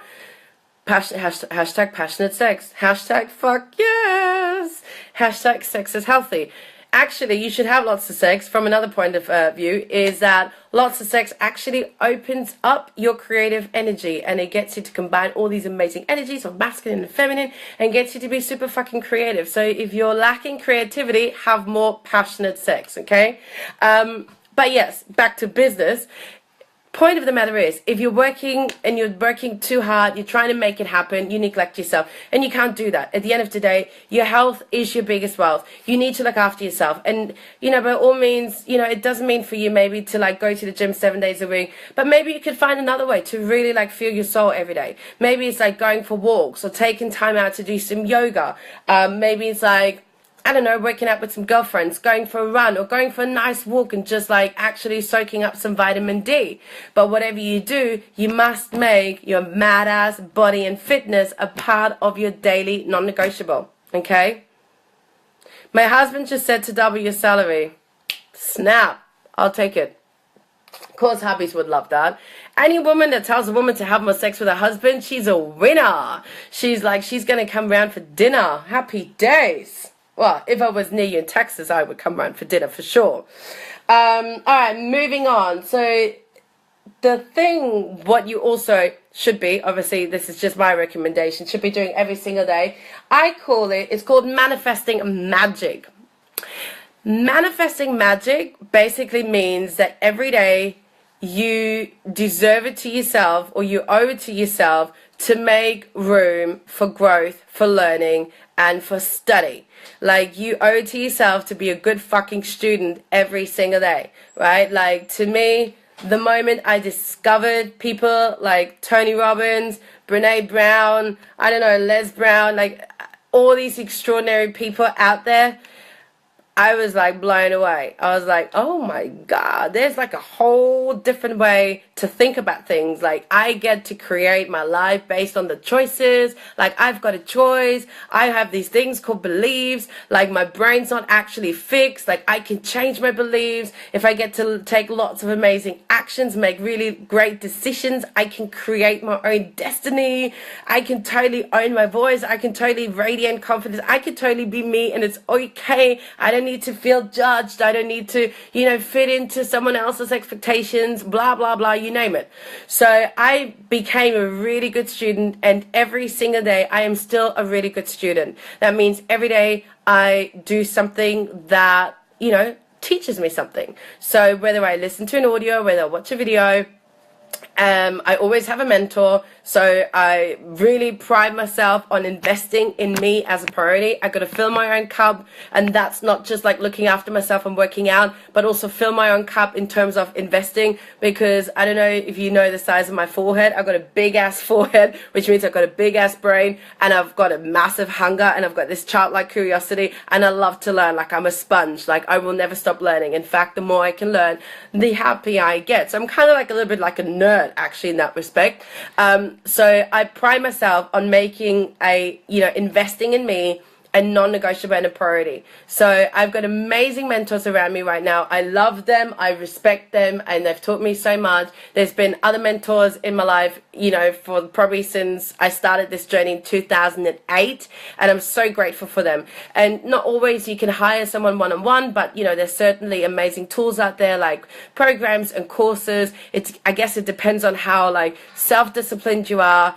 hashtag passionate sex, hashtag fuck yes, hashtag sex is healthy. Actually, you should have lots of sex. From another point of view, is that lots of sex actually opens up your creative energy, and it gets you to combine all these amazing energies of masculine and feminine, and gets you to be super fucking creative. So if you're lacking creativity, have more passionate sex, okay? But yes, back to business. Point of the matter is, if you're working and you're working too hard, you're trying to make it happen, you neglect yourself, and you can't do that. At the end of the day, your health is your biggest wealth. You need to look after yourself. And, by all means, it doesn't mean for you maybe to like go to the gym 7 days a week, but maybe you could find another way to really like feel your soul every day. Maybe it's like going for walks or taking time out to do some yoga. Maybe it's like, I don't know, working out with some girlfriends, going for a run, or going for a nice walk and just like actually soaking up some vitamin D. But whatever you do, you must make your badass body and fitness a part of your daily non-negotiable, okay? My husband just said to double your salary. Snap. I'll take it. Of course, hubbies would love that. Any woman that tells a woman to have more sex with her husband, she's a winner. She's like, she's going to come round for dinner. Happy days. Well, if I was near you in Texas, I would come round for dinner for sure. All right, moving on. So the thing, what you also should be, obviously this is just my recommendation, should be doing every single day, it's called manifesting magic. Manifesting magic basically means that every day you deserve it to yourself, or you owe it to yourself, to make room for growth, for learning, and for study. Like, you owe it to yourself to be a good fucking student every single day, right? Like, to me, the moment I discovered people like Tony Robbins, Brene Brown, I don't know, Les Brown, like all these extraordinary people out there, I was like blown away. I was like, oh my God, there's like a whole different way to think about things. Like, I get to create my life based on the choices. Like, I've got a choice. I have these things called beliefs. Like, my brain's not actually fixed. Like, I can change my beliefs. If I get to take lots of amazing actions, make really great decisions, I can create my own destiny. I can totally own my voice. I can totally radiate confidence. I can totally be me, and it's okay. I don't need to feel judged. I don't need to, fit into someone else's expectations, blah, blah, blah, you name it. So I became a really good student, and every single day I am still a really good student. That means every day I do something that, teaches me something. So whether I listen to an audio, whether I watch a video, I always have a mentor, so I really pride myself on investing in me as a priority. I got to fill my own cup, and that's not just like looking after myself and working out, but also fill my own cup in terms of investing, because I don't know if you know the size of my forehead. I've got a big ass forehead, which means I've got a big ass brain, and I've got a massive hunger, and I've got this childlike curiosity, and I love to learn. Like, I'm a sponge. Like, I will never stop learning. In fact, the more I can learn, the happier I get. So I'm kind of like a little bit like a nerd, actually, in that respect. So I pride myself on making investing in me a non-negotiable and a priority. So I've got amazing mentors around me right now. I love them, I respect them, and they've taught me so much. There's been other mentors in my life, for probably since I started this journey in 2008, and I'm so grateful for them. And not always you can hire someone one-on-one, but there's certainly amazing tools out there, like programs and courses. I guess it depends on how like self-disciplined you are,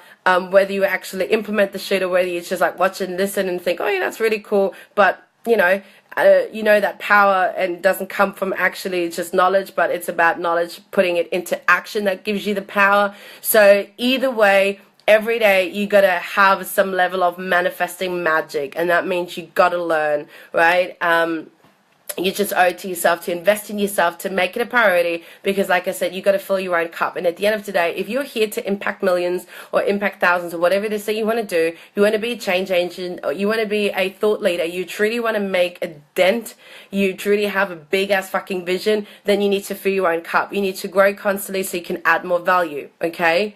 whether you actually implement the shit, or whether you just like watch and listen and think, oh yeah, that's really cool, but that power and doesn't come from actually just knowledge, but it's about knowledge, putting it into action, that gives you the power. So either way, every day you gotta have some level of manifesting magic, and that means you gotta learn, right? You just owe it to yourself to invest in yourself, to make it a priority, because like I said, you got to fill your own cup. And at the end of the day, if you're here to impact millions or impact thousands or whatever it is that you want to do, you want to be a change agent, or you want to be a thought leader, you truly want to make a dent, you truly have a big ass fucking vision, then you need to fill your own cup. You need to grow constantly so you can add more value, okay?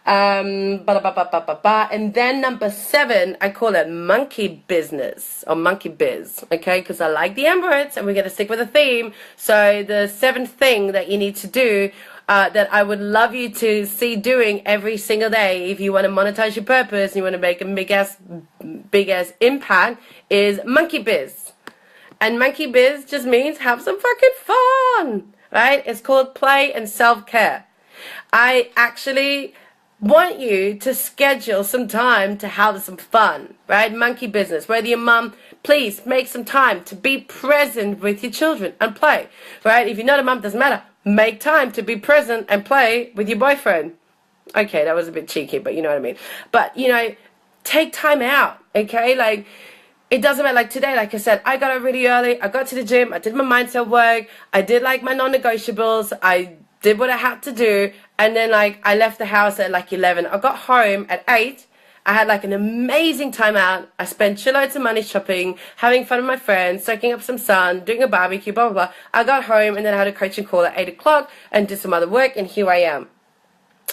And then number 7, I call it monkey business, or monkey biz, okay, because I like the Emirates and we're going to stick with the theme. So the 7th thing that you need to do, that I would love you to see doing every single day if you want to monetize your purpose and you want to make a big ass impact, is monkey biz. And monkey biz just means have some fucking fun, right? It's called play and self-care. I actually want you to schedule some time to have some fun, right? Monkey business. Whether your mum, please make some time to be present with your children and play, right? If you're not a mum, doesn't matter. Make time to be present and play with your boyfriend. Okay, that was a bit cheeky, but you know what I mean. But, take time out, okay? Like, it doesn't matter. Like today, like I said, I got up really early. I got to the gym. I did my mindset work. I did like my non-negotiables. I did what I had to do, and then like I left the house at like 11. I got home at 8. I had like an amazing time out. I spent shitloads of money shopping, having fun with my friends, soaking up some sun, doing a barbecue, blah, blah, blah. I got home and then I had a coaching call at 8 o'clock and did some other work, and here I am.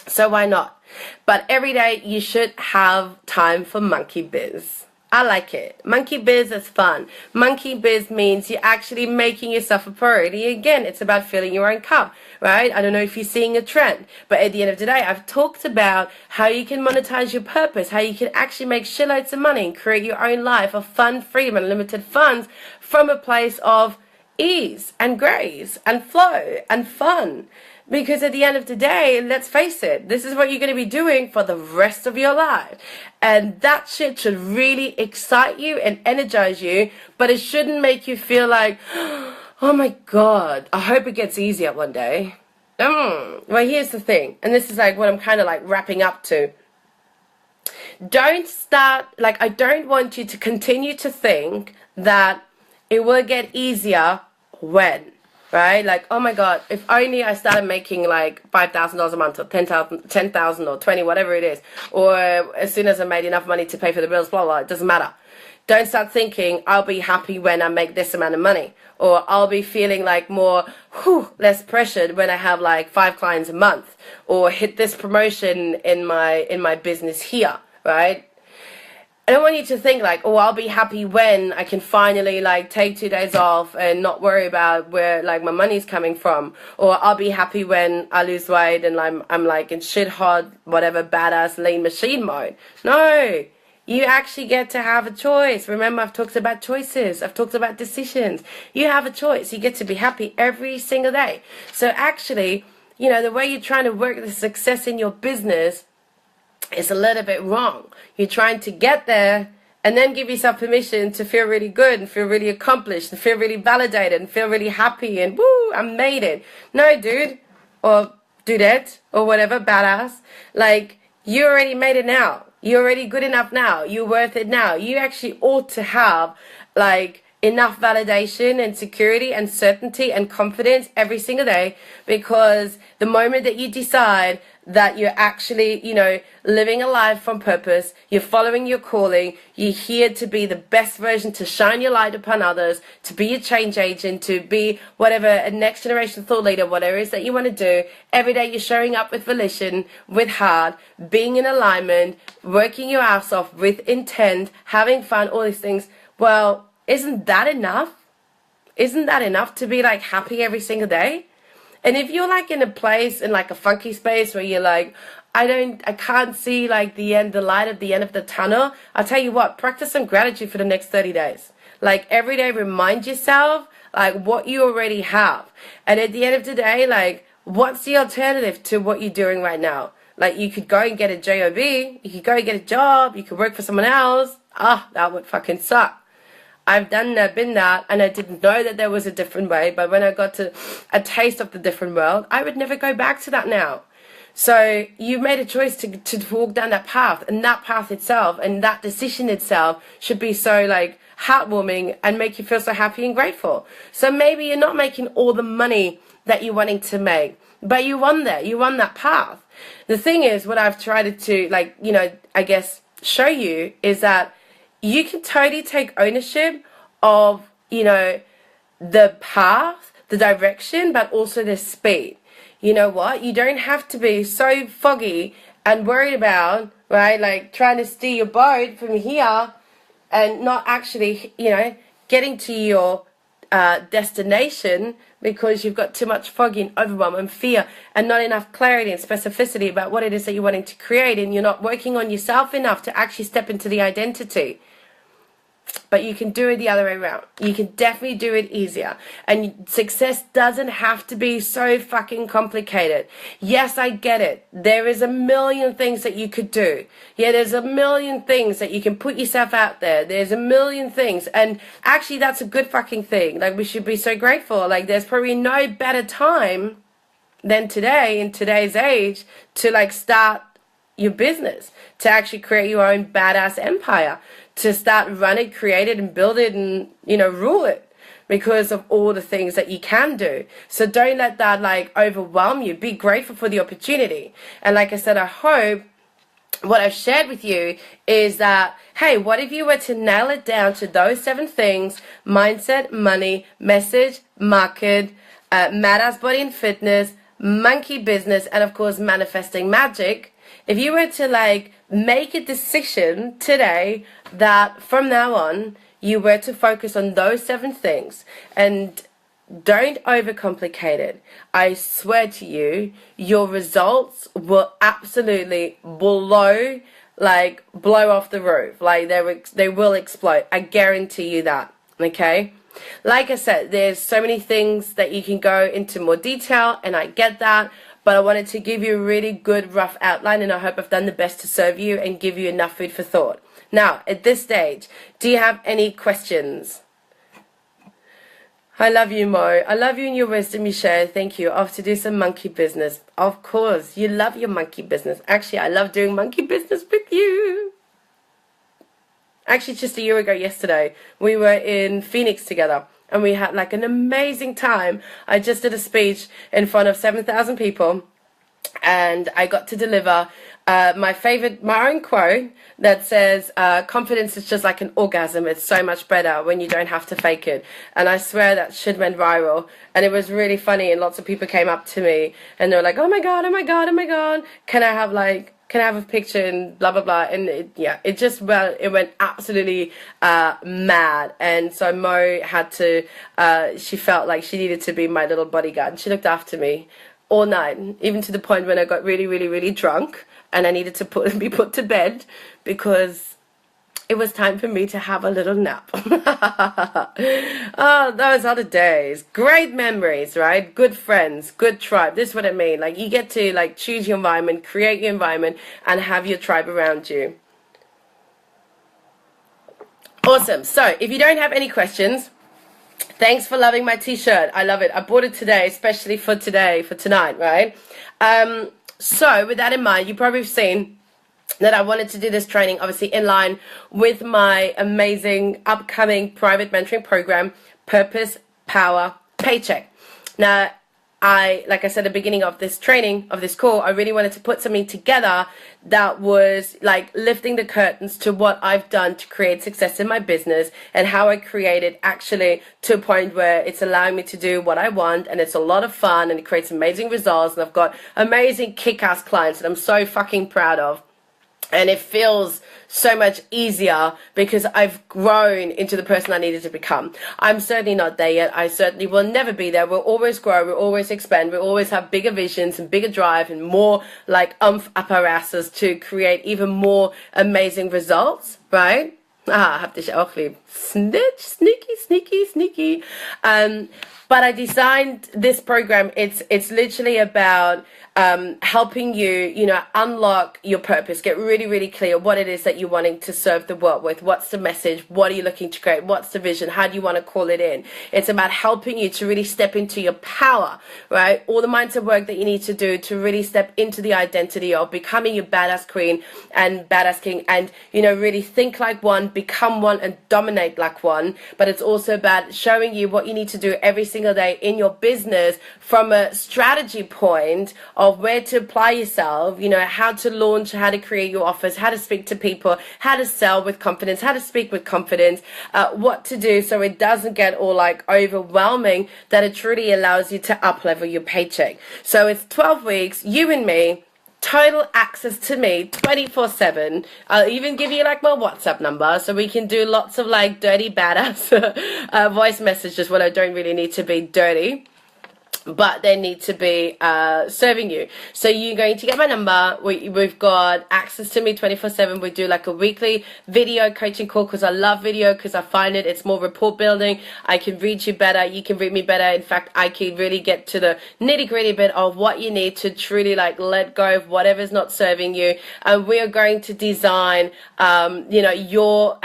So why not? But every day you should have time for monkey biz. I like it. Monkey biz is fun. Monkey biz means you're actually making yourself a priority. Again, it's about filling your own cup, right? I don't know if you're seeing a trend, but at the end of the day, I've talked about how you can monetize your purpose, how you can actually make shitloads of money and create your own life of fun, freedom, and limited funds from a place of ease and grace and flow and fun. Because at the end of the day, let's face it, this is what you're going to be doing for the rest of your life. And that shit should really excite you and energize you, but it shouldn't make you feel like, oh my God, I hope it gets easier one day. Well, here's the thing, and this is like what I'm kind of like wrapping up to. Don't start, like, I don't want you to continue to think that it will get easier when, right? Like, oh my God, if only I started making like $5,000 a month or 10,000 or 20, whatever it is, or as soon as I made enough money to pay for the bills, blah, blah, it doesn't matter. Don't start thinking, I'll be happy when I make this amount of money, or I'll be feeling like more, less pressured when I have like 5 clients a month, or hit this promotion in my business here, right? I don't want you to think like, oh, I'll be happy when I can finally like take 2 days off and not worry about where like my money's coming from, or I'll be happy when I lose weight and I'm like in shit hot, whatever, badass lean machine mode. No. You actually get to have a choice. Remember, I've talked about choices. I've talked about decisions. You have a choice. You get to be happy every single day. So actually, you know, the way you're trying to work the success in your business is a little bit wrong. You're trying to get there and then give yourself permission to feel really good and feel really accomplished and feel really validated and feel really happy and woo, I made it. No, dude, or dudette, or whatever, badass. Like, you already made it now. You're already good enough now. You're worth it now. You actually ought to have like enough validation and security and certainty and confidence every single day, because the moment that you decide that you're actually, you know, living a life from purpose, you're following your calling, you're here to be the best version, to shine your light upon others, to be a change agent, to be whatever, a next generation thought leader, whatever it is that you want to do. Every day you're showing up with volition, with heart, being in alignment, working your ass off with intent, having fun, all these things. Well, isn't that enough? Isn't that enough to be like happy every single day? And if you're like in a place, in like a funky space where you're like, I can't see like the light at the end of the tunnel, I'll tell you what, practice some gratitude for the next 30 days. Like every day remind yourself like what you already have. And at the end of the day, like what's the alternative to what you're doing right now? Like you could go and get a job, you could go and get a job, you could work for someone else. That would fucking suck. I've done that, been that, and I didn't know that there was a different way. But when I got to a taste of the different world, I would never go back to that now. So you made a choice to walk down that path, and that path itself and that decision itself should be so like heartwarming and make you feel so happy and grateful. So maybe you're not making all the money that you're wanting to make, but you won there. You won that path. The thing is, what I've tried to like, you know, I guess show you is that you can totally take ownership of, you know, the path, the direction, but also the speed. You know what? You don't have to be so foggy and worried about, right, like trying to steer your boat from here and not actually, you know, getting to your destination because you've got too much foggy and overwhelm and fear and not enough clarity and specificity about what it is that you're wanting to create, and you're not working on yourself enough to actually step into the identity. But you can do it the other way around. You can definitely do it easier. And success doesn't have to be so fucking complicated. Yes, I get it. There is a million things that you could do. Yeah, there's a million things that you can put yourself out there. There's a million things. And actually, that's a good fucking thing. Like, we should be so grateful. Like, there's probably no better time than today, in today's age, to, like, start your business, to actually create your own badass empire, to start run it, create it, and build it, and, you know, rule it, because of all the things that you can do. So don't let that like overwhelm you. Be grateful for the opportunity. And like I said, I hope what I've shared with you is that, hey, what if you were to nail it down to those 7 things: mindset, money, message, market, badass body and fitness, monkey business, and of course manifesting magic. If you were to like make a decision today that from now on you were to focus on those 7 things and don't overcomplicate it, I swear to you, your results will absolutely blow off the roof. Like they will explode. I guarantee you that. Okay? Like I said, there's so many things that you can go into more detail, and I get that, but I wanted to give you a really good rough outline, and I hope I've done the best to serve you and give you enough food for thought. Now, at this stage, do you have any questions? I love you, Mo. I love you and your wisdom you share. Thank you. Off to do some monkey business. Of course, you love your monkey business. Actually, I love doing monkey business with you. Actually, just a year ago yesterday, we were in Phoenix together, and we had like an amazing time. I just did a speech in front of 7,000 people, and I got to deliver my own quote that says, confidence is just like an orgasm. It's so much better when you don't have to fake it. And I swear that shit went viral, and it was really funny, and lots of people came up to me and they were like, oh my god, oh my god, oh my god, can I have a picture and blah blah blah. And it went absolutely mad. And so Mo had to she felt like she needed to be my little bodyguard, and she looked after me all night, even to the point when I got really, really, really drunk, and I needed to be put to bed because it was time for me to have a little nap. Oh, those other days. Great memories, right? Good friends, good tribe. This is what I mean. Like, you get to like choose your environment, create your environment, and have your tribe around you. Awesome. So if you don't have any questions, thanks for loving my t-shirt. I love it. I bought it today, especially for tonight, right? So with that in mind, you probably have seen that I wanted to do this training, obviously in line with my amazing upcoming private mentoring program, Purpose Power Paycheck. Now, like I said at the beginning of this training, of this call, I really wanted to put something together that was like lifting the curtains to what I've done to create success in my business, and how I created actually to a point where it's allowing me to do what I want, and it's a lot of fun, and it creates amazing results, and I've got amazing kick-ass clients that I'm so fucking proud of. And it feels so much easier because I've grown into the person I needed to become. I'm certainly not there yet. I certainly will never be there. We'll always grow. We'll always expand. We'll always have bigger visions and bigger drive and more like up our asses to create even more amazing results, right? Habt ihr auch lieb. Snitch, sneaky. But I designed this program. It's literally about helping you, unlock your purpose, get really, really clear what it is that you're wanting to serve the world with. What's the message? What are you looking to create? What's the vision? How do you want to call it in? It's about helping you to really step into your power, right? All the mindset work that you need to do to really step into the identity of becoming your badass queen and badass king, and, really think like one, become one, and dominate like one. But it's also about showing you what you need to do every single day in your business from a strategy point of where to apply yourself, how to launch, how to create your offers, how to speak to people, how to sell with confidence, how to speak with confidence, what to do so it doesn't get all like overwhelming, that it truly allows you to up level your paycheck. So it's 12 weeks, you and me, total access to me 24/7. I'll even give you like my WhatsApp number so we can do lots of like dirty badass voice messages when I don't really need to be dirty, but they need to be serving you. So you're going to get my number. We've got access to me 24/7. We do like a weekly video coaching call because I love video, because I find it's more rapport building. I can read you better. You can read me better. In fact, I can really get to the nitty gritty bit of what you need to truly like let go of whatever's not serving you. And we are going to design, your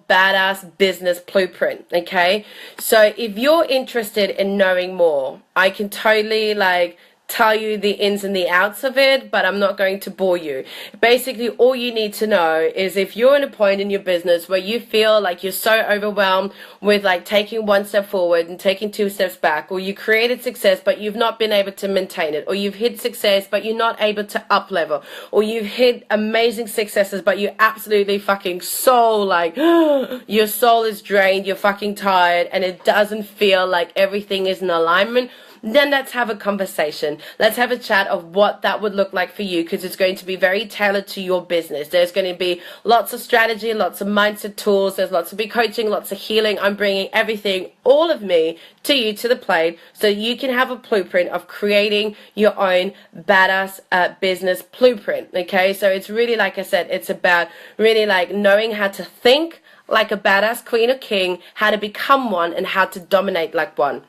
badass business blueprint. Okay. So if you're interested in knowing more, I can totally like tell you the ins and the outs of it, but I'm not going to bore you. Basically, all you need to know is if you're in a point in your business where you feel like you're so overwhelmed with like taking one step forward and taking two steps back, or you created success but you've not been able to maintain it, or you've hit success but you're not able to up level, or you've hit amazing successes but you're absolutely fucking soul like your soul is drained, you're fucking tired, and it doesn't feel like everything is in alignment, then let's have a conversation. Let's have a chat of what that would look like for you, because it's going to be very tailored to your business. There's going to be lots of strategy, lots of mindset tools. There's lots of big coaching, lots of healing. I'm bringing everything, all of me, to you, to the plate, so you can have a blueprint of creating your own badass business blueprint. Okay, so it's really, like I said, it's about really like knowing how to think like a badass queen or king, how to become one, and how to dominate like one.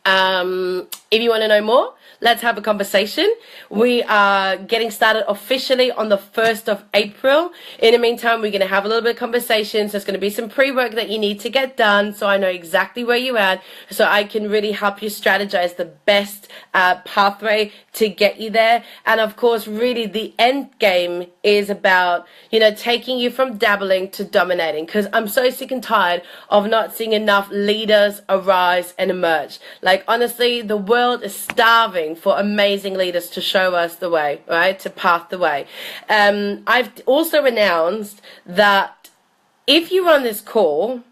If you want to know more, let's have a conversation. We are getting started officially on the 1st of April. In the meantime, we're going to have a little bit of conversations. There's going to be some pre-work that you need to get done, so I know exactly where you're at, so I can really help you strategize the best pathway to get you there. And of course, really the end game is about, you know, taking you from dabbling to dominating, because I'm so sick and tired of not seeing enough leaders arise and emerge. Like, honestly, the world is starving for amazing leaders to show us the way, right? To path the way. I've also announced that if you're on this call,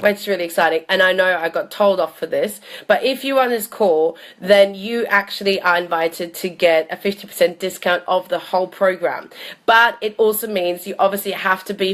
it's really exciting, and I know I got told off for this, but if you're on this call, then you actually are invited to get a 50% discount of the whole program. But it also means you obviously have to be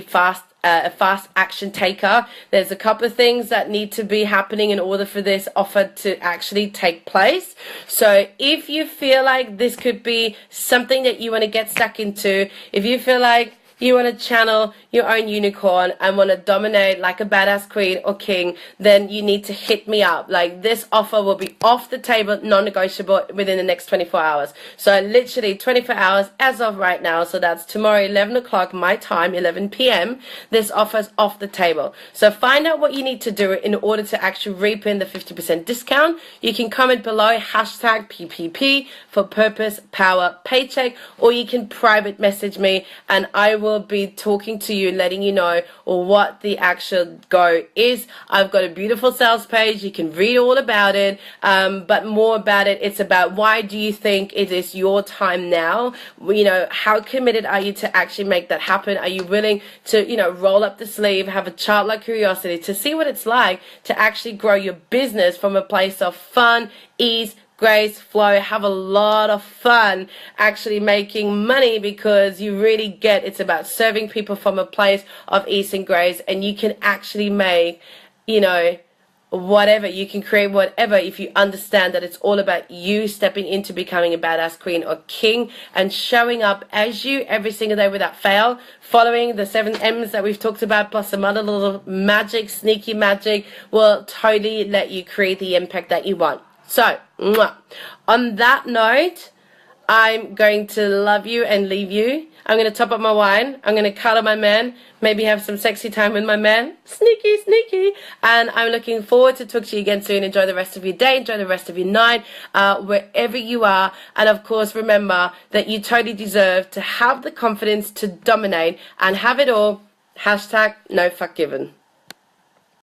a fast action taker. There's a couple of things that need to be happening in order for this offer to actually take place. So if you feel like this could be something that you want to get stuck into, if you feel like you want to channel your own unicorn and want to dominate like a badass queen or king, then you need to hit me up. Like, this offer will be off the table, non-negotiable, within the next 24 hours. So literally 24 hours as of right now. So that's tomorrow, 11 o'clock my time, 11 p.m. This offer is off the table. So find out what you need to do in order to actually reap in the 50% discount. You can comment below hashtag PPP for Purpose Power Paycheck, or you can private message me and I will be talking to you, letting you know what the actual go is. I've got a beautiful sales page. You can read all about it, but more about it, it's about why do you think it is your time now? You know, how committed are you to actually make that happen? Are you willing to, you know, roll up the sleeve, have a childlike curiosity to see what it's like to actually grow your business from a place of fun, ease, grace, flow, have a lot of fun actually making money, because you really get, it's about serving people from a place of ease and grace, and you can actually make, you know, whatever, you can create whatever if you understand that it's all about you stepping into becoming a badass queen or king and showing up as you every single day without fail, following the 7 M's that we've talked about, plus some other little magic, sneaky magic, will totally let you create the impact that you want. So, on that note, I'm going to love you and leave you. I'm going to top up my wine. I'm going to cuddle my man. Maybe have some sexy time with my man. Sneaky, sneaky. And I'm looking forward to talk to you again soon. Enjoy the rest of your day. Enjoy the rest of your night, wherever you are. And of course, remember that you totally deserve to have the confidence to dominate and have it all. Hashtag no fuck given.